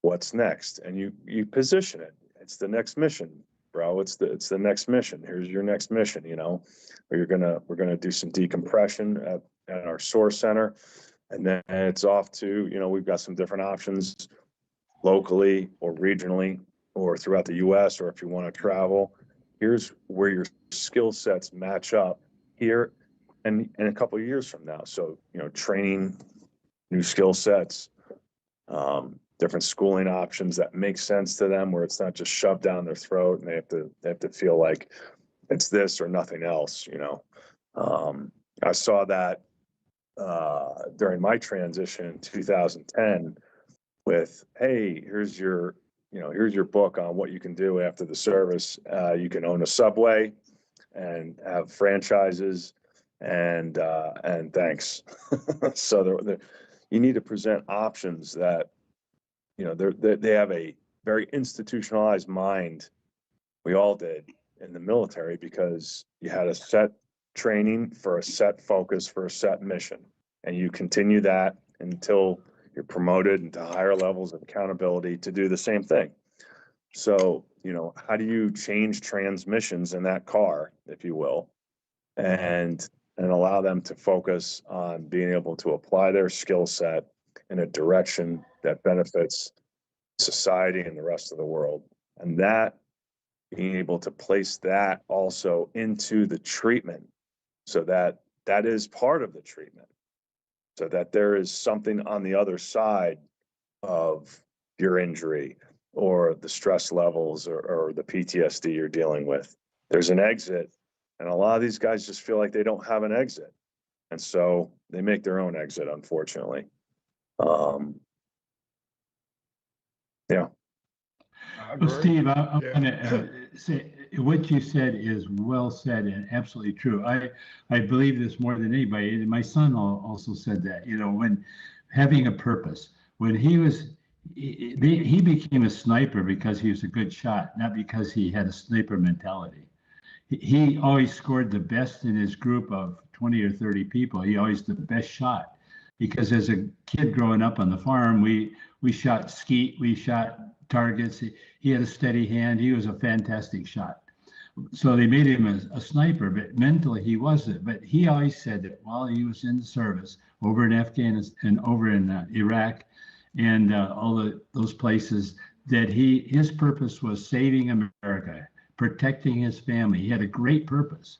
what's next. And you position it. It's the next mission, bro. It's the next mission. Here's your next mission, we're gonna do some decompression at our source center. And then it's off to, we've got some different options locally or regionally or throughout the US, or if you want to travel, here's where your skill sets match up here and in a couple of years from now. So, training, new skill sets, different schooling options that make sense to them, where it's not just shoved down their throat and they have to feel like it's this or nothing else. I saw that during my transition in 2010 with, hey, here's your book on what you can do after the service. You can own a Subway and have franchises and thanks. So you need to present options that, they have a very institutionalized mind. We all did in the military because you had a set training for a set focus for a set mission. And you continue that until you're promoted into higher levels of accountability to do the same thing. So, how do you change transmissions in that car, if you will, and allow them to focus on being able to apply their skill set in a direction that benefits society and the rest of the world? And that being able to place that also into the treatment so that is part of the treatment, so that there is something on the other side of your injury or the stress levels or the PTSD you're dealing with. There's an exit, and a lot of these guys just feel like they don't have an exit, and so they make their own exit, unfortunately. Yeah. Well, Steve, I want to say what you said is well said and absolutely true. I believe this more than anybody. And my son also said that, when having a purpose, when he became a sniper because he was a good shot, not because he had a sniper mentality. He always scored the best in his group of 20 or 30 people. He always the best shot, because as a kid growing up on the farm, we shot skeet, we shot targets. He had a steady hand. He was a fantastic shot. So they made him a sniper, but mentally he wasn't. But he always said that while he was in the service over in Afghanistan and over in Iraq and those places, that his purpose was saving America, protecting his family. He had a great purpose.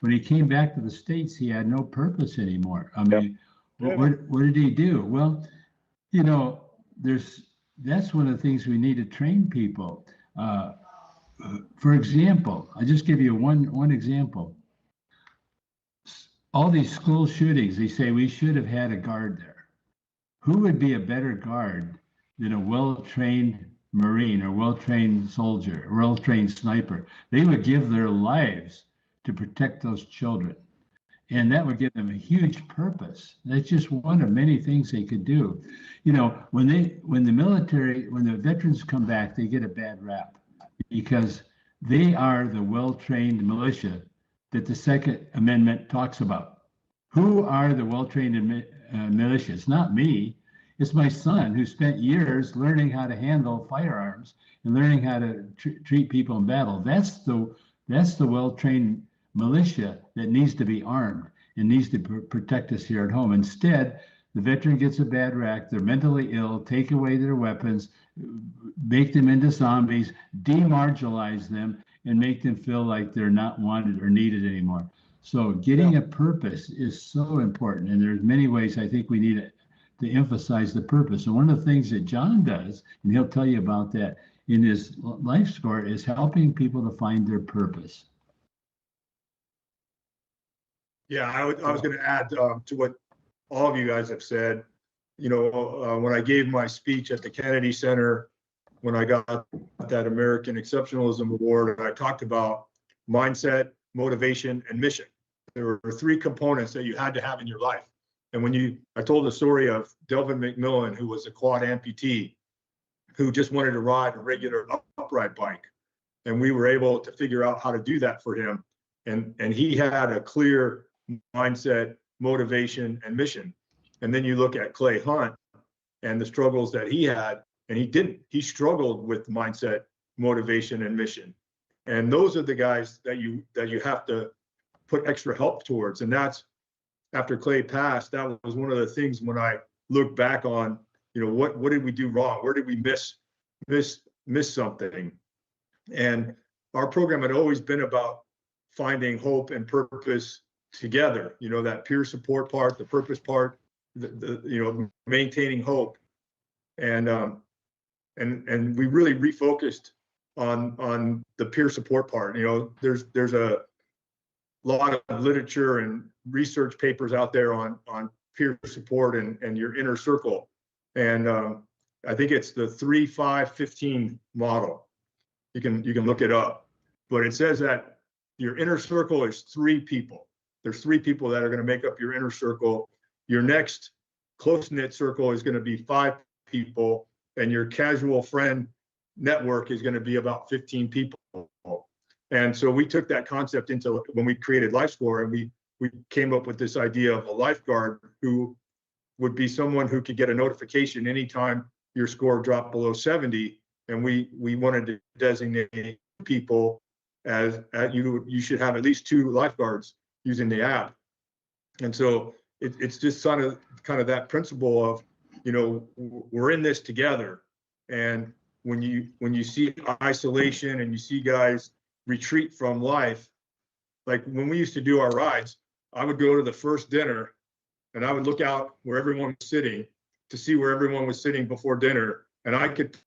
When he came back to the States, he had no purpose anymore. I mean, what did he do? Well, that's one of the things we need to train people. For example, I'll just give you one example. All these school shootings, they say we should have had a guard there. Who would be a better guard than a well-trained Marine or well-trained soldier, or well-trained sniper? They would give their lives to protect those children. And that would give them a huge purpose. That's just one of many things they could do. You know, when the veterans come back, they get a bad rap because they are the well-trained militia that the Second Amendment talks about. Who are the well-trained militia? It's not me. It's my son who spent years learning how to handle firearms and learning how to treat people in battle. That's the well-trained militia that needs to be armed and needs to protect us here at home. Instead, the veteran gets a bad rap. They're mentally ill, take away their weapons, make them into zombies, demarginalize them, and make them feel like they're not wanted or needed anymore. So getting a purpose is so important. And there's many ways I think we need to emphasize the purpose. And one of the things that John does, and he'll tell you about that in his life score, is helping people to find their purpose. Yeah, I was going to add to what all of you guys have said. You know, when I gave my speech at the Kennedy Center, when I got that American Exceptionalism Award, I talked about mindset, motivation, and mission. There were 3 components that you had to have in your life. And I told the story of Delvin McMillan, who was a quad amputee, who just wanted to ride a regular upright bike. And we were able to figure out how to do that for him. And he had a clear mindset, motivation, and mission. And then you look at Clay Hunt and the struggles that he had, and he didn't. He struggled with mindset, motivation, and mission. And those are the guys that you have to put extra help towards. And that's, after Clay passed, that was one of the things when I look back on, you know, what did we do wrong? Where did we miss something? And our program had always been about finding hope and purpose together. You know, that peer support part, the purpose part, the you know, maintaining hope. And we really refocused on the peer support part. You know, there's a lot of literature and research papers out there on peer support and your inner circle. And I think it's the 3-5-15 model. You can look it up, but it says that your inner circle is 3 people. There's 3 people that are going to make up your inner circle. Your next close-knit circle is going to be 5 people, and your casual friend network is going to be about 15 people. And so we took that concept into when we created LifeScore, and we came up with this idea of a lifeguard who would be someone who could get a notification anytime your score dropped below 70. And we wanted to designate people as you should have at least 2 lifeguards using the app. And so it's just kind of that principle of, you know, we're in this together. And when you see isolation and you see guys retreat from life, like when we used to do our rides, I would go to the first dinner and I would look out where everyone was sitting to see where everyone was sitting before dinner. And I could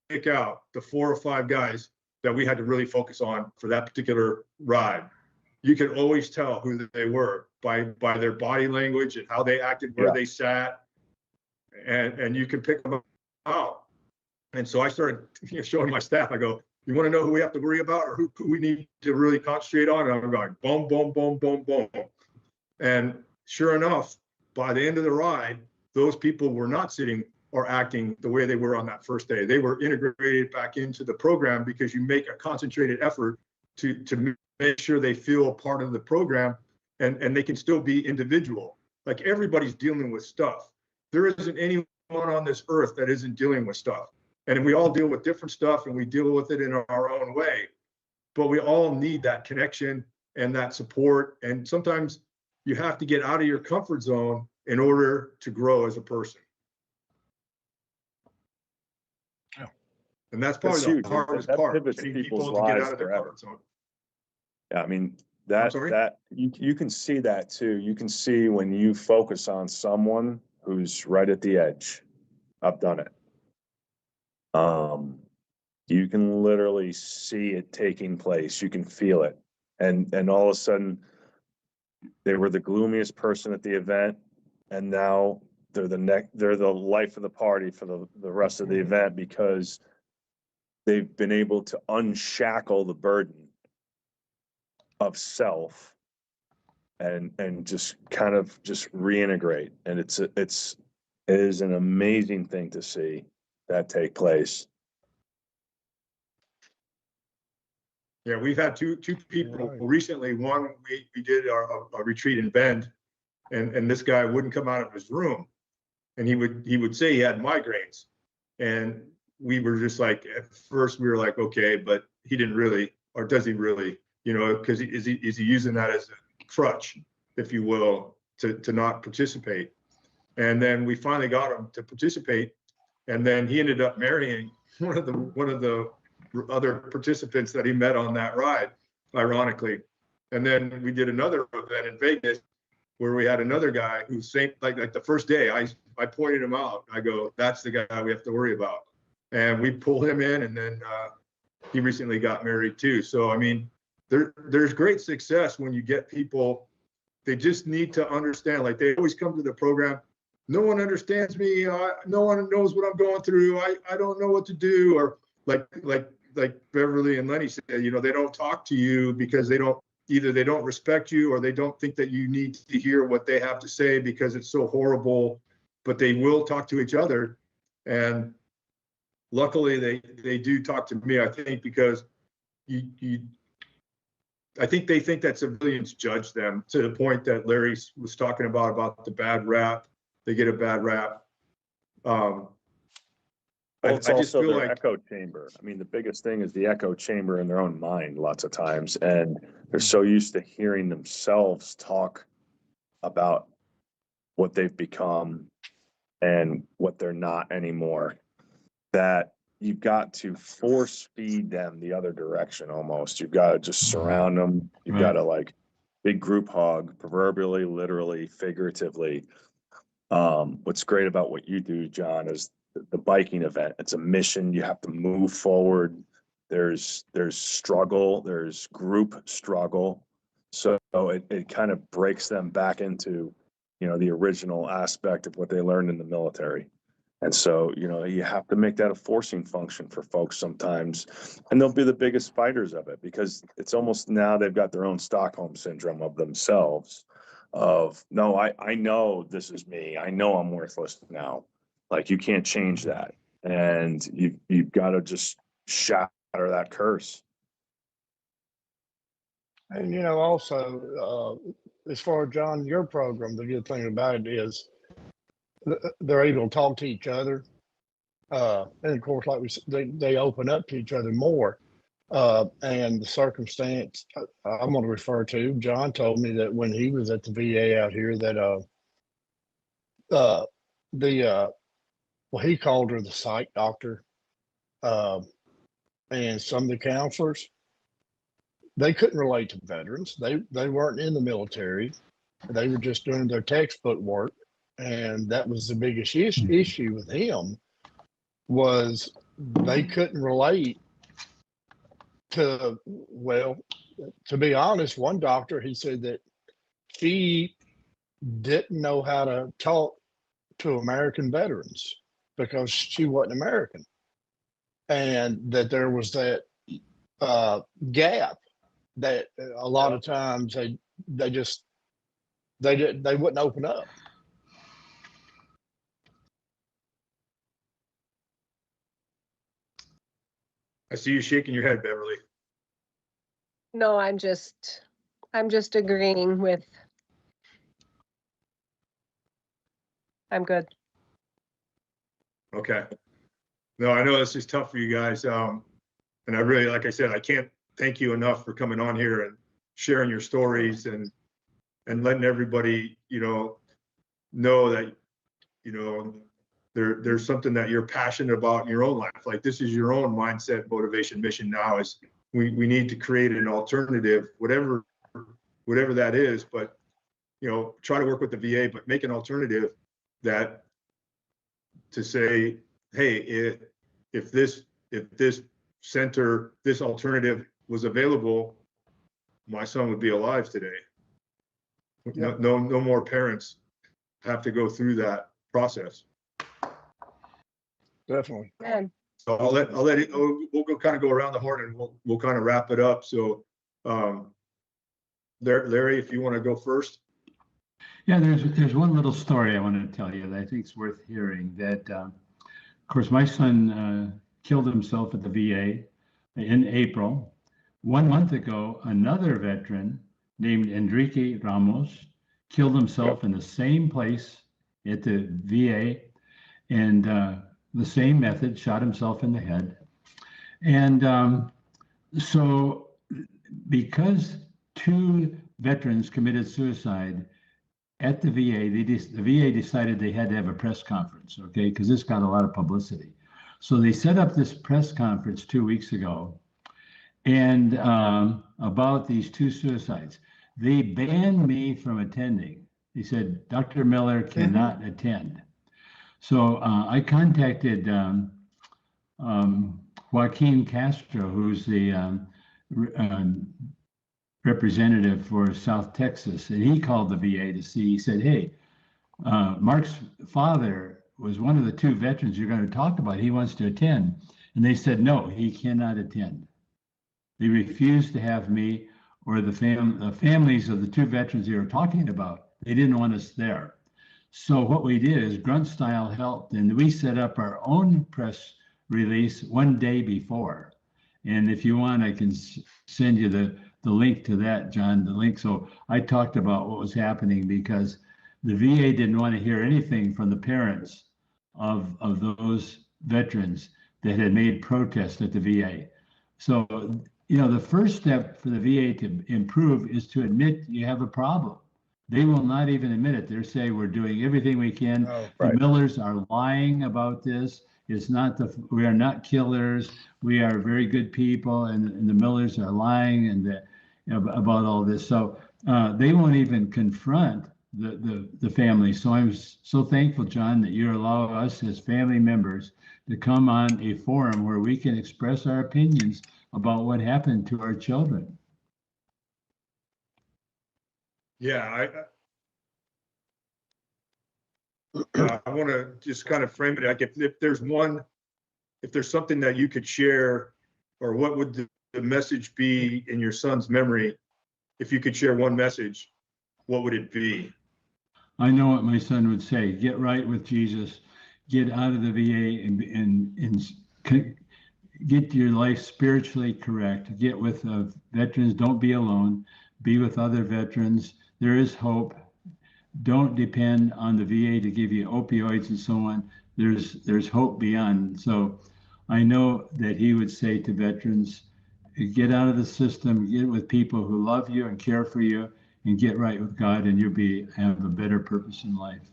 pick out the 4 or 5 guys that we had to really focus on for that particular ride. You could always tell who they were by their body language and how they acted, where they sat, and you can pick them out. And so I started showing my staff, I go, you want to know who we have to worry about or who we need to really concentrate on? And I'm going, boom, boom, boom, boom, boom. And sure enough, by the end of the ride, those people were not sitting or acting the way they were on that first day. They were integrated back into the program because you make a concentrated effort to make sure they feel part of the program, and they can still be individual. Like everybody's dealing with stuff. There isn't anyone on this earth that isn't dealing with stuff. And we all deal with different stuff and we deal with it in our own way, but we all need that connection and that support. And sometimes you have to get out of your comfort zone in order to grow as a person. Yeah. And that's probably the hardest part. Pivots people's lives forever. Yeah, I mean, that you can see that too. You can see when you focus on someone who's right at the edge. I've done it. You can literally see it taking place. You can feel it. And all of a sudden they were the gloomiest person at the event. And now they're the life of the party for the rest of the event because they've been able to unshackle the burden of self and just kind of just reintegrate. And it is an amazing thing to see that take place. Yeah, we've had two people Right. recently. One, we did a retreat in Bend, and this guy wouldn't come out of his room, and he would say he had migraines, and we were just like, at first we were like, okay, but he didn't really, or does he really, because is he using that as a crutch, if you will, to not participate? And then we finally got him to participate, and then he ended up marrying one of the other participants that he met on that ride, ironically. And then we did another event in Vegas where we had another guy who like the first day I pointed him out. I go, that's the guy we have to worry about. And we pull him in, and then he recently got married too. So, I mean, there's great success when you get people, they just need to understand, like they always come to the program, no one understands me, no one knows what I'm going through, I don't know what to do, or like Beverly and Lenny said, they don't talk to you because either they don't respect you, or they don't think that you need to hear what they have to say because it's so horrible, but they will talk to each other. And luckily they do talk to me, I think, because I think they think that civilians judge them to the point that Larry was talking about the bad rap. They get a bad rap. Well, it's I just also feel their like echo chamber. I mean, the biggest thing is the echo chamber in their own mind lots of times. And they're so used to hearing themselves talk about what they've become and what they're not anymore, that you've got to force feed them the other direction almost. You've got to just surround them. You've got to like big group hug, proverbially, literally, figuratively. What's great about what you do, John, is the biking event. It's a mission. You have to move forward. There's struggle. There's group struggle. So it kind of breaks them back into, the original aspect of what they learned in the military. And so, you have to make that a forcing function for folks sometimes, and they'll be the biggest fighters of it because it's almost now they've got their own Stockholm syndrome of themselves of, no, I know this is me. I know I'm worthless now. Like, you can't change that. And you've got to just shatter that curse. And also, as far as John, your program, the good thing about it is they're able to talk to each other. And of course, like we said, they open up to each other more. And the circumstance I'm going to refer to, John told me that when he was at the VA out here, that well, he called her the psych doctor, and some of the counselors, they couldn't relate to veterans. They weren't in the military. They were just doing their textbook work, and that was the biggest issue with him, was they couldn't relate to, well, to be honest, one doctor, he said that she didn't know how to talk to American veterans because she wasn't American, and that there was that gap that a lot of times they wouldn't open up. I see you shaking your head, Beverly. No, I'm just agreeing with. I'm good. Okay. No, I know this is tough for you guys. And I really, like I said, I can't thank you enough for coming on here and sharing your stories and letting everybody, know that, there's something that you're passionate about in your own life. Like, this is your own mindset, motivation, mission now is we need to create an alternative, whatever that is, but, try to work with the VA, but make an alternative that to say, hey, if this center, this alternative was available, my son would be alive today. Yeah. No more parents have to go through that process. Definitely. Man, So I'll let it. We'll go kind of go around the horn, and we'll kind of wrap it up. So, Larry, if you want to go first. Yeah, there's one little story I want to tell you that I think is worth hearing. That, of course, my son killed himself at the VA in April. 1 month ago, another veteran named Enrique Ramos killed himself in the same place at the VA, and the same method, shot himself in the head. And so because 2 veterans committed suicide at the VA, the VA decided they had to have a press conference, okay, because this got a lot of publicity. So they set up this press conference 2 weeks ago, and about these 2 suicides. They banned me from attending. They said Dr. Miller cannot attend. So I contacted Joaquin Castro, who's the representative for South Texas, and he called the VA to see. He said, "Hey, Mark's father was one of the 2 veterans you're going to talk about. He wants to attend." And they said, "No, he cannot attend." They refused to have me or the families of the 2 veterans they were talking about. They didn't want us there. So what we did is Grunt Style helped, and we set up our own press release 1 day before. And if you want, I can send you the link to that, John, the link. So I talked about what was happening because the VA didn't want to hear anything from the parents of those veterans that had made protests at the VA. So, the first step for the VA to improve is to admit you have a problem. They will not even admit it. They're saying we're doing everything we can. Oh, The right. Millers are lying about this. It's not we are not killers. We are very good people, and the Millers are lying about all this. So they won't even confront the family. So I'm so thankful, John, that you allow us as family members to come on a forum where we can express our opinions about what happened to our children. Yeah, I want to just kind of frame it like if there's something that you could share, or what would the message be in your son's memory? If you could share one message, what would it be? I know what my son would say: get right with Jesus, get out of the VA and get your life spiritually correct. Get with veterans. Don't be alone. Be with other veterans. There is hope. Don't depend on the VA to give you opioids and so on. There's hope beyond. So I know that he would say to veterans, get out of the system, get with people who love you and care for you, and get right with God, and you'll have a better purpose in life.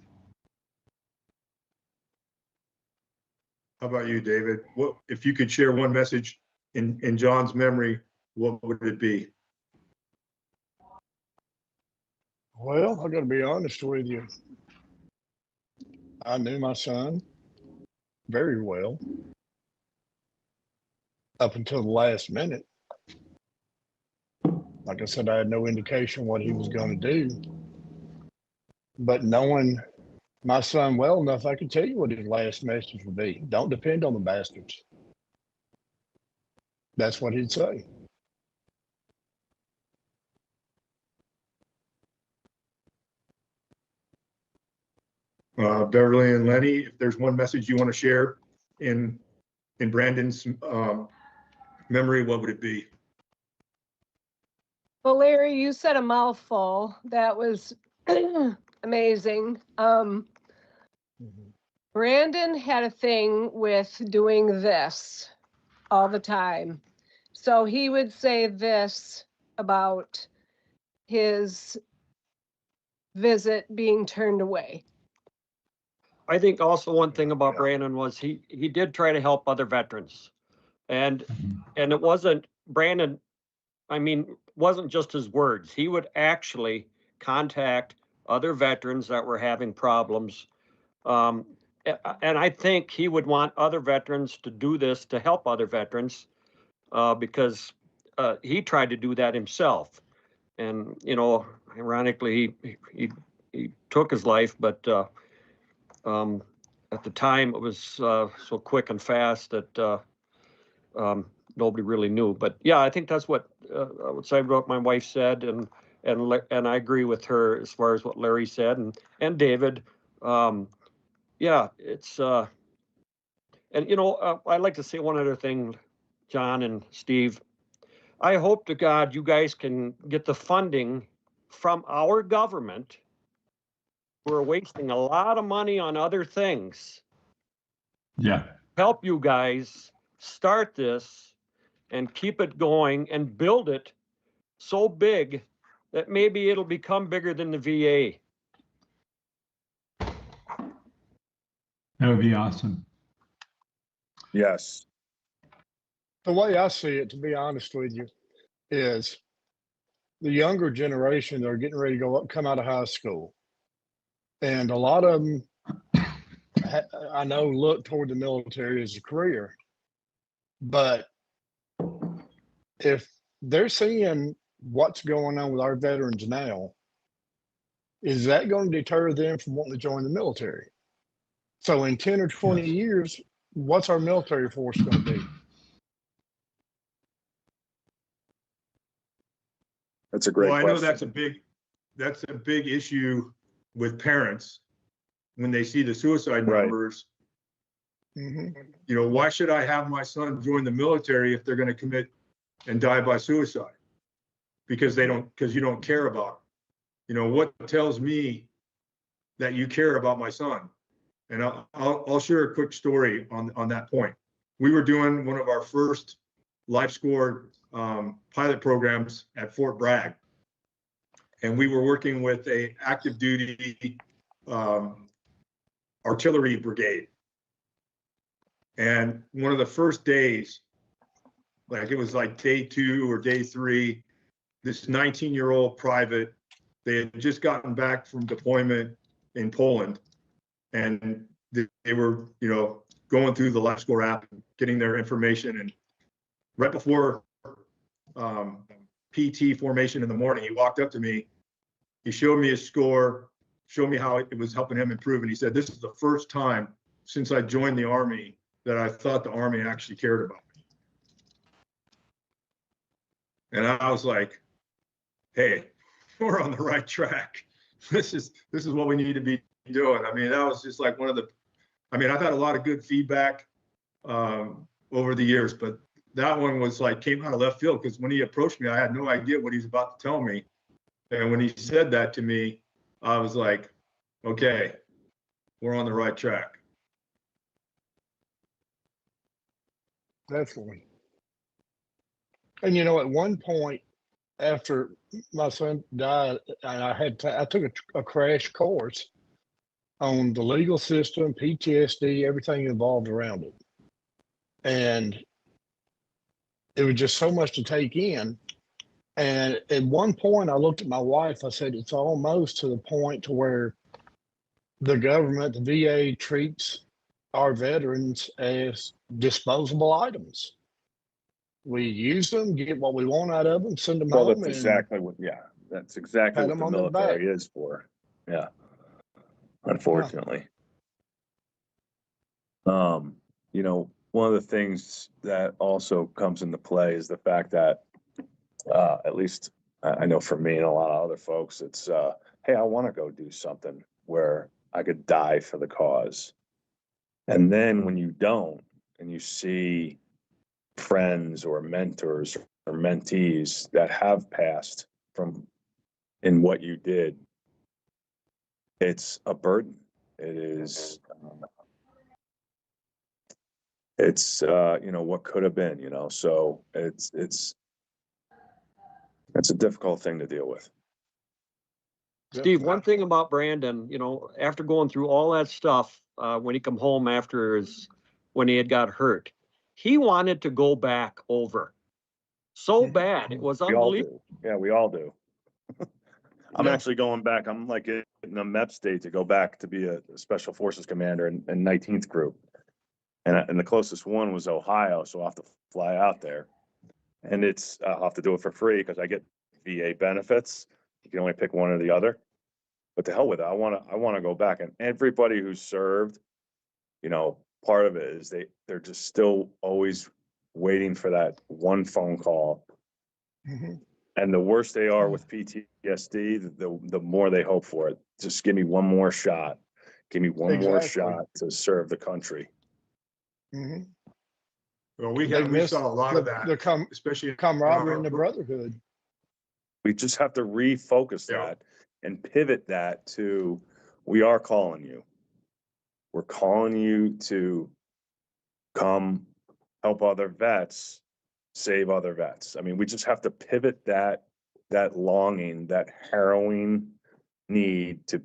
How about you, David? What if you could share one message in John's memory, what would it be? Well, I got to be honest with you. I knew my son very well up until the last minute. Like I said, I had no indication what he was going to do. But knowing my son well enough, I could tell you what his last message would be. Don't depend on the bastards. That's what he'd say. Beverly and Lenny, if there's one message you want to share in Brandon's memory, what would it be? Well, Larry, you said a mouthful. That was amazing. Brandon had a thing with doing this all the time. So he would say this about his visit being turned away. I think also one thing about Brandon was he did try to help other veterans, and it wasn't Brandon. I mean, wasn't just his words. He would actually contact other veterans that were having problems, and I think he would want other veterans to do this to help other veterans, because he tried to do that himself, and ironically, he took his life, but. At the time, it was so quick and fast that nobody really knew. But yeah, I think that's what I would say what my wife said, and and I agree with her as far as what Larry said and David. Yeah, it's and I'd like to say one other thing, John and Steve. I hope to God you guys can get the funding from our government. We're wasting a lot of money on other things. Yeah. Help you guys start this and keep it going and build it so big that maybe it'll become bigger than the VA. That would be awesome. Yes. The way I see it, to be honest with you, is the younger generation that are getting ready to come out of high school. And a lot of them, I know, look toward the military as a career. But if they're seeing what's going on with our veterans now, is that going to deter them from wanting to join the military? So in 10 or 20 years, what's our military force going to be? That's a great Well, I question. know that's a big issue with parents when they see the suicide Right. numbers. Mm-hmm. Why should I have my son join the military if they're going to commit and die by suicide? Because you don't care about them. What tells me that you care about my son? And I'll share a quick story on that point. We were doing one of our first life score pilot programs at Fort Bragg, and we were working with a active duty artillery brigade. And one of the first days, like it was like day 2 or day 3, this 19-year-old private, they had just gotten back from deployment in Poland, and they were, going through the life score app, getting their information. And right before PT formation in the morning, he walked up to me. He showed me his score, showed me how it was helping him improve. And he said, "This is the first time since I joined the Army that I thought the Army actually cared about me." And I was like, "Hey, we're on the right track. This is what we need to be doing." I mean, that was just like I've had a lot of good feedback over the years, but that one was like came out of left field, because when he approached me, I had no idea what he was about to tell me. And when he said that to me, I was like, okay, we're on the right track. Definitely. And at one point after my son died, and I took a crash course on the legal system, PTSD, everything involved around it. And it was just so much to take in. And at one point I looked at my wife, I said, it's almost to the point to where the government, the VA, treats our veterans as disposable items. We use them, get what we want out of them, send them Well, home. that's exactly what the military is for. Yeah. Unfortunately. One of the things that also comes into play is the fact that, at least I know for me and a lot of other folks, it's, hey, I want to go do something where I could die for the cause. And then when you don't, and you see friends or mentors or mentees that have passed from in what you did, it's a burden. It is, what could have been, so it's a difficult thing to deal with. Steve, one thing about Brandon, after going through all that stuff, when he come home when he had got hurt, he wanted to go back over so bad. It was We all unbelievable. do. Yeah, we all do. I'm actually going back. I'm like in a MEP state to go back to be a special forces commander in 19th group. And the closest one was Ohio. So I'll have to fly out there, and I'll have to do it for free because I get VA benefits. You can only pick one or the other, but to hell with it. I want to go back. And everybody who's served, part of it is they're just still always waiting for that one phone call. Mm-hmm. And the worse they are with PTSD, the more they hope for it. Just give me one more shot. Give me one more Exactly. shot to serve the country. Hmm. Well, They we miss saw a lot of that, especially camaraderie our and the brotherhood. We just have to refocus Yeah. that and pivot that to, we are calling you. We're calling you to come help other vets, save other vets. I mean, we just have to pivot that longing, that harrowing need to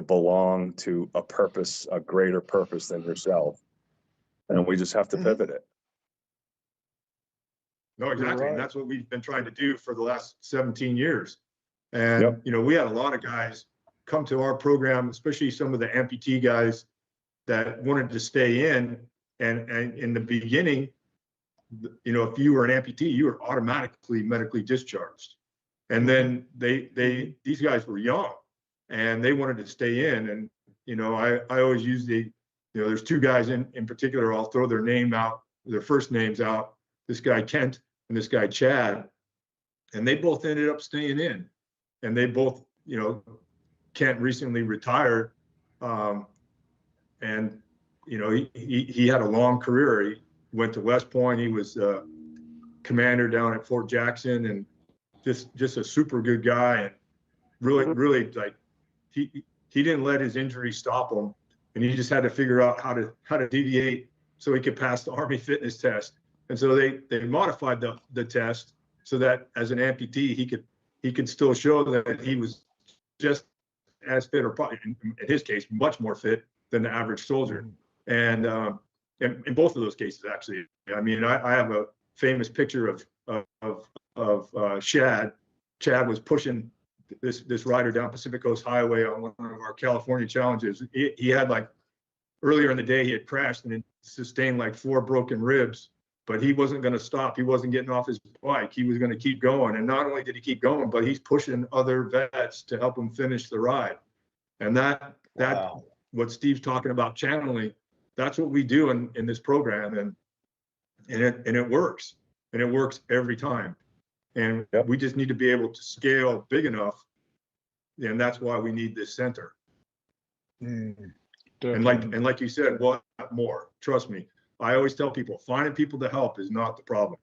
belong to a purpose, a greater purpose than yourself. And we just have to pivot it. No, exactly. right. And that's what we've been trying to do for the last 17 years. And, Yep. you know, we had a lot of guys come to our program, especially some of the amputee guys that wanted to stay in. And in the beginning, you know, if you were an amputee, you were automatically medically discharged. And then these guys were young and they wanted to stay in. And, you know, I always use there's two guys in particular, I'll throw their first names out, this guy Kent and this guy Chad, and they both ended up staying in. And they both, you know, Kent recently retired, and you know he had a long career. He went to West Point. He was commander down at Fort Jackson, and just a super good guy, and really like he didn't let his injury stop him, and he just had to figure out how to deviate so he could pass the Army fitness test. And so they modified the test so that as an amputee he could still show that he was just as fit, or probably in his case much more fit than the average soldier. And in both of those cases, actually, I mean, I have a famous picture of Chad. Chad was pushing this rider down Pacific Coast Highway on one of our California challenges. He had, like, earlier in the day he had crashed and sustained like 4 broken ribs, but he wasn't going to stop. He wasn't getting off his bike. He was going to keep going. And not only did he keep going, but he's pushing other vets to help him finish the ride. And that Wow. what Steve's talking about channeling, that's what we do in this program. And it works. And it works every time. And Yep. we just need to be able to scale big enough. And that's why we need this center. And like you said, we'll have more. Trust me. I always tell people, finding people to help is not the problem.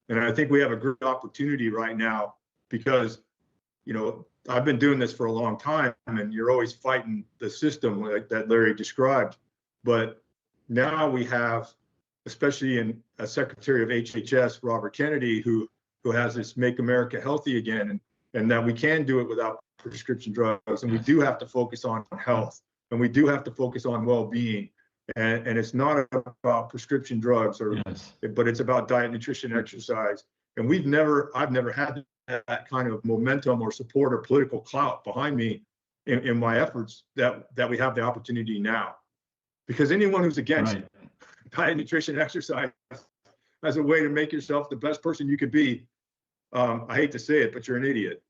And I think we have a great opportunity right now because, you know, I've been doing this for a long time, and you're always fighting the system like that Larry described. But now we have, especially in a Secretary of HHS, Robert Kennedy, who has this Make America Healthy Again, and that we can do it without prescription drugs. And we do have to focus on health, and we do have to focus on well-being. And it's not about prescription drugs, but it's about diet, nutrition, exercise. And I've never had that kind of momentum or support or political clout behind me in my efforts that we have the opportunity now. Because anyone who's against diet, nutrition, exercise as a way to make yourself the best person you could be, I hate to say it, but you're an idiot.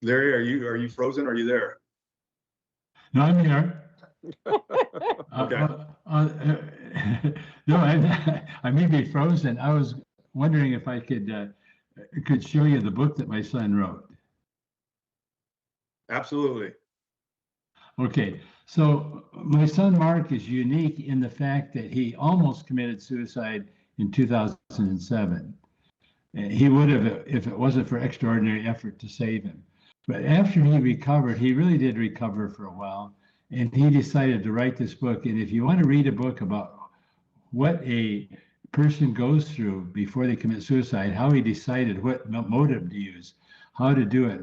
Larry, are you frozen? Are you there? No, I'm here. Okay. No, I may be frozen. I was wondering if I could show you the book that my son wrote. Absolutely. Okay, so my son Mark is unique in the fact that he almost committed suicide in 2007. He would have if it wasn't for extraordinary effort to save him. But after he recovered, he really did recover for a while, and he decided to write this book. And if you want to read a book about what a person goes through before they commit suicide, how he decided what motive to use, how to do it,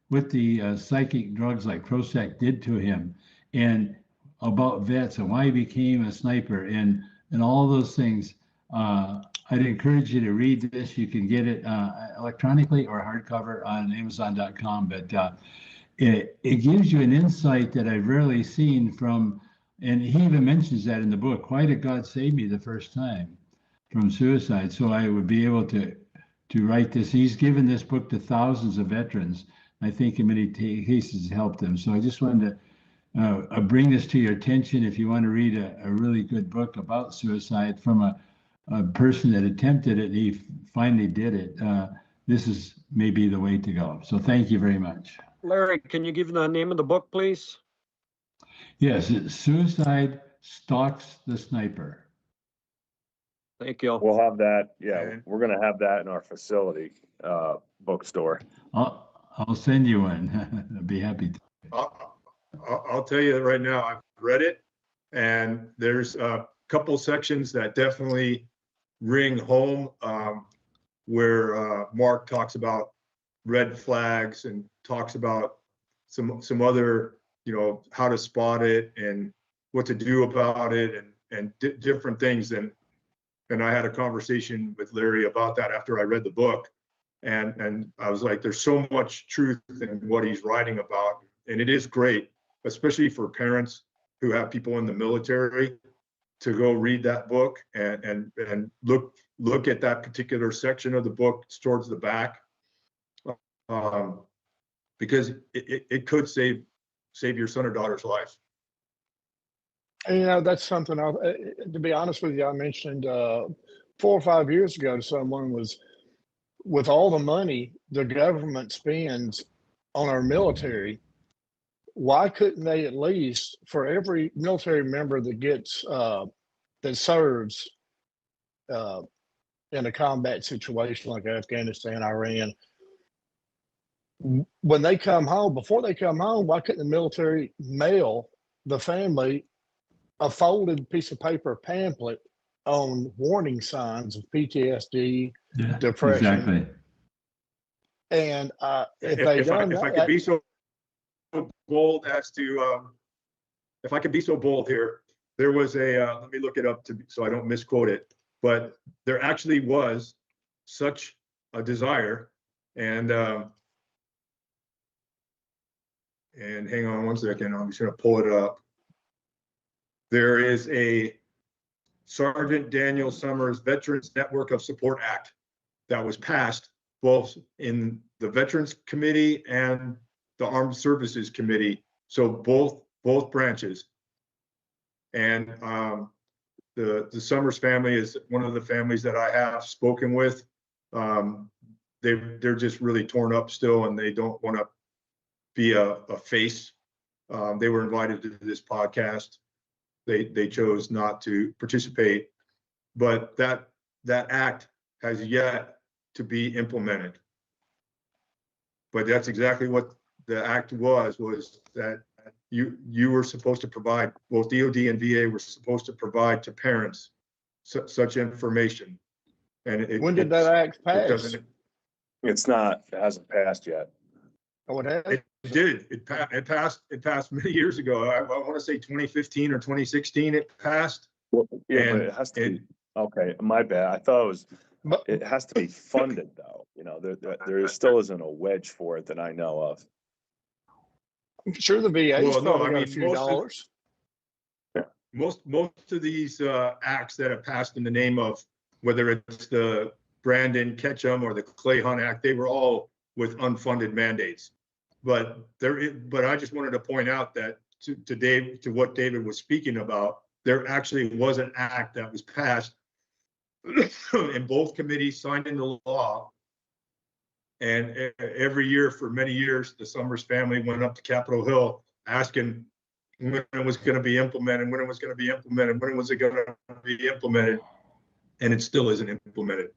what the psychic drugs like Prozac did to him, and about vets and why he became a sniper and all those things. I'd encourage you to read this. You can get it electronically or hardcover on Amazon.com. But it gives you an insight that I've rarely seen from, and he even mentions that in the book. Why did God save me the first time from suicide? So I would be able to write this. He's given this book to thousands of veterans I think in many cases helped them. So I just wanted to bring this to your attention. If you want to read a really good book about suicide from a person that attempted it and he finally did it, this is maybe the way to go. So thank you very much. Larry, can you give the name of the book, please? Yes, it's Suicide Stalks the Sniper. Thank you. We'll have that. Yeah, And- we're going to have that in our facility bookstore. I'll send you one. I'd be happy to. I'll tell you right now, I've read it, and there's a couple sections that definitely ring home, where Mark talks about red flags and talks about some other, how to spot it and what to do about it, and different things. And I had a conversation with Larry about that after I read the book. And I was like, there's so much truth in what he's writing about. And it is great, especially for parents who have people in the military, to go read that book and look at that particular section of the book towards the back, because it could save your son or daughter's life. And, that's something to be honest with you, I mentioned 4 or 5 years ago to someone, was with all the money the government spends on our military, why couldn't they at least, for every military member that gets that serves in a combat situation like Afghanistan, Iran, when they come home, before they come home, why couldn't the military mail the family a folded piece of paper pamphlet on warning signs of PTSD, Yeah, depression? exactly. And if I could be so bold as to, if I could be so bold here, there was let me look it up so I don't misquote it, but there actually was such a desire, and hang on one second, I'm just gonna pull it up. There is a Sergeant Daniel Summers Veterans Network of Support Act that was passed both in the Veterans Committee and the Armed Services Committee. So both branches. And the Summers family is one of the families that I have spoken with. They're just really torn up still, and they don't want to be a face. They were invited to this podcast. They chose not to participate, but that act has yet to be implemented. But that's exactly what the act was that you were supposed to provide, both DOD and VA were supposed to provide to parents such information. And when did that act pass? It hasn't passed yet. Oh, it has? It did. It passed many years ago. I want to say 2015 or 2016 it passed. Well, yeah, And but it has to be, okay, my bad. I thought it has to be funded though. There still isn't a wedge for it that I know of. I'm sure the VA's Well, no, probably I got a mean, few dollars. Most of these acts that have passed in the name of, whether it's the Brandon Ketchum or the Clay Hunt Act, they were all with unfunded mandates. But I just wanted to point out that to what David was speaking about, there actually was an act that was passed and both committees signed into law. And every year for many years, the Summers family went up to Capitol Hill asking when it was going to be implemented, when it was going to be implemented, when was it going to be implemented, and it still isn't implemented.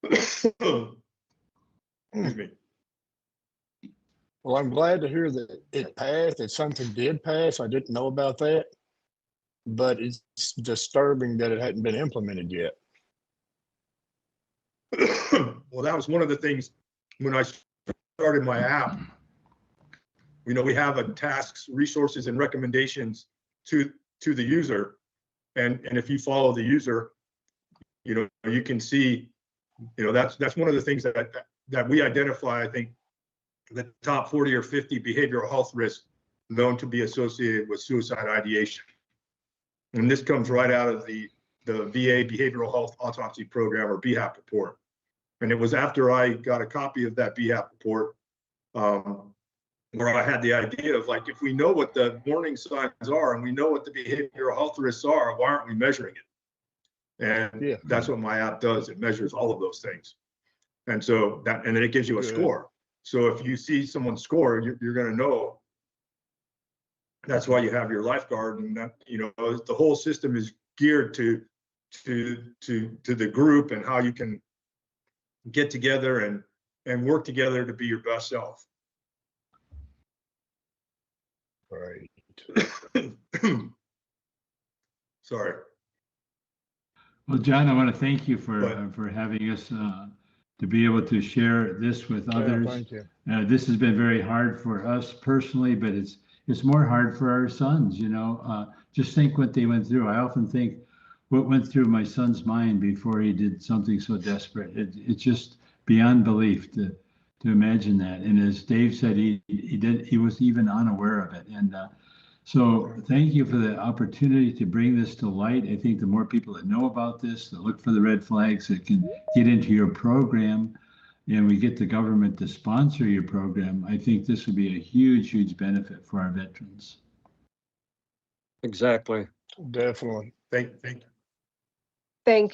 Excuse me. Well, I'm glad to hear that it passed, that something did pass. I didn't know about that, but it's disturbing that it hadn't been implemented yet. Well, that was one of the things when I started my app. We have a tasks, resources, and recommendations to the user, and if you follow the user, you can see, that's one of the things that we identify. I think the top 40 or 50 behavioral health risks known to be associated with suicide ideation, and this comes right out of the VA Behavioral Health Autopsy Program, or BHAP report. And it was after I got a copy of that BHAP report where I had the idea of like, if we know what the warning signs are and we know what the behavioral health risks are, why aren't we measuring it? And that's what my app does. It measures all of those things. And so and then it gives you a score. So if you see someone score, you're going to know. That's why you have your lifeguard, and that, the whole system is geared to the group and how you can get together and work together to be your best self. Right. Sorry. Well, John, I want to thank you for having us to be able to share this with others. Thank you. This has been very hard for us personally, but it's more hard for our sons. Just think what they went through. I often think what went through my son's mind before he did something so desperate. It's just beyond belief to imagine that. And as Dave said, he was even unaware of it. And so thank you for the opportunity to bring this to light. I think the more people that know about this, that look for the red flags, that can get into your program, and we get the government to sponsor your program, I think this would be a huge, huge benefit for our veterans. Exactly. Definitely. Thank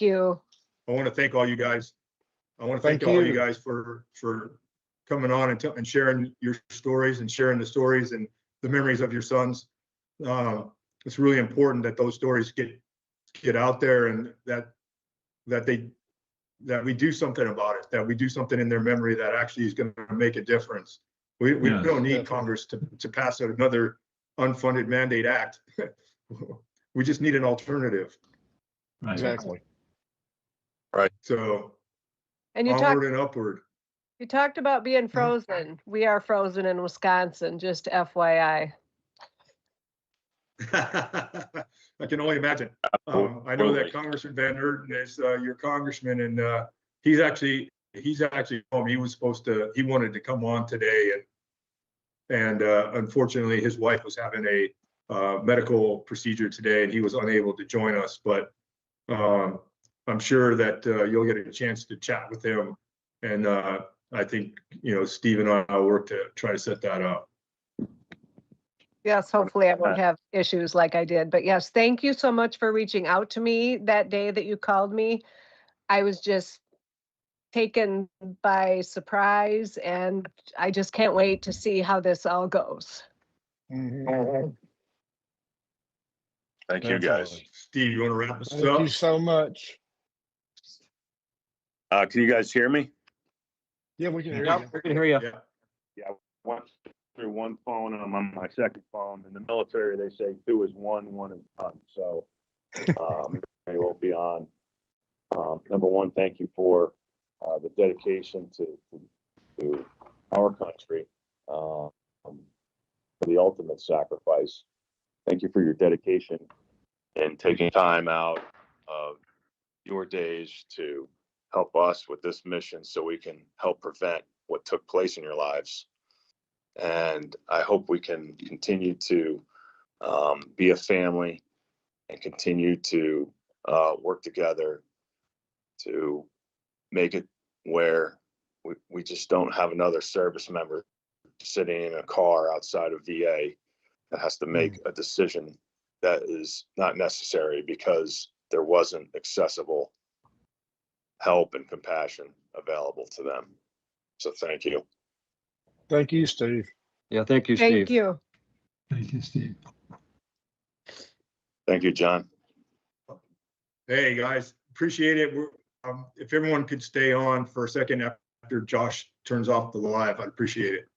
you. I want to thank all you guys. I want to thank all you guys for coming on and sharing your stories and sharing the stories and the memories of your sons. It's really important that those stories get out there, and that we do something about it, that we do something in their memory that actually is going to make a difference. We don't need Congress to pass another unfunded mandate act. We just need an alternative. Right. Exactly. Right. So And onward and upward. You talked about being frozen. We are frozen in Wisconsin, just FYI. I can only imagine. I know that Congressman Van Herten is your congressman, and he's actually home. He wanted to come on today, and unfortunately his wife was having a medical procedure today, and he was unable to join us. But I'm sure that you'll get a chance to chat with him, and I think Steve and I will work to try to set that up. Yes, hopefully I won't have issues like I did. But yes, thank you so much for reaching out to me that day that you called me. I was just taken by surprise, and I just can't wait to see how this all goes. Mm-hmm. Thank you, guys. Steve, you want to wrap us up? Thank you so much. Can you guys hear me? Yeah, we can hear Yep, you. we can hear you. Yeah, I went through one phone and I'm on my second phone. In the military, they say 2 is 1, 1 is none. So I will be on. Number one, thank you for the dedication to our country, for the ultimate sacrifice. Thank you for your dedication and taking time out of your days to help us with this mission so we can help prevent what took place in your lives. And I hope we can continue to be a family and continue to work together to make it where we just don't have another service member sitting in a car outside of VA that has to make a decision that is not necessary because there wasn't accessible help and compassion available to them. So thank you. Thank you, Steve. Yeah, thank you, Steve. Thank you. Thank you, Steve. Thank you, John. Hey guys, appreciate it. If everyone could stay on for a second after Josh turns off the live, I'd appreciate it.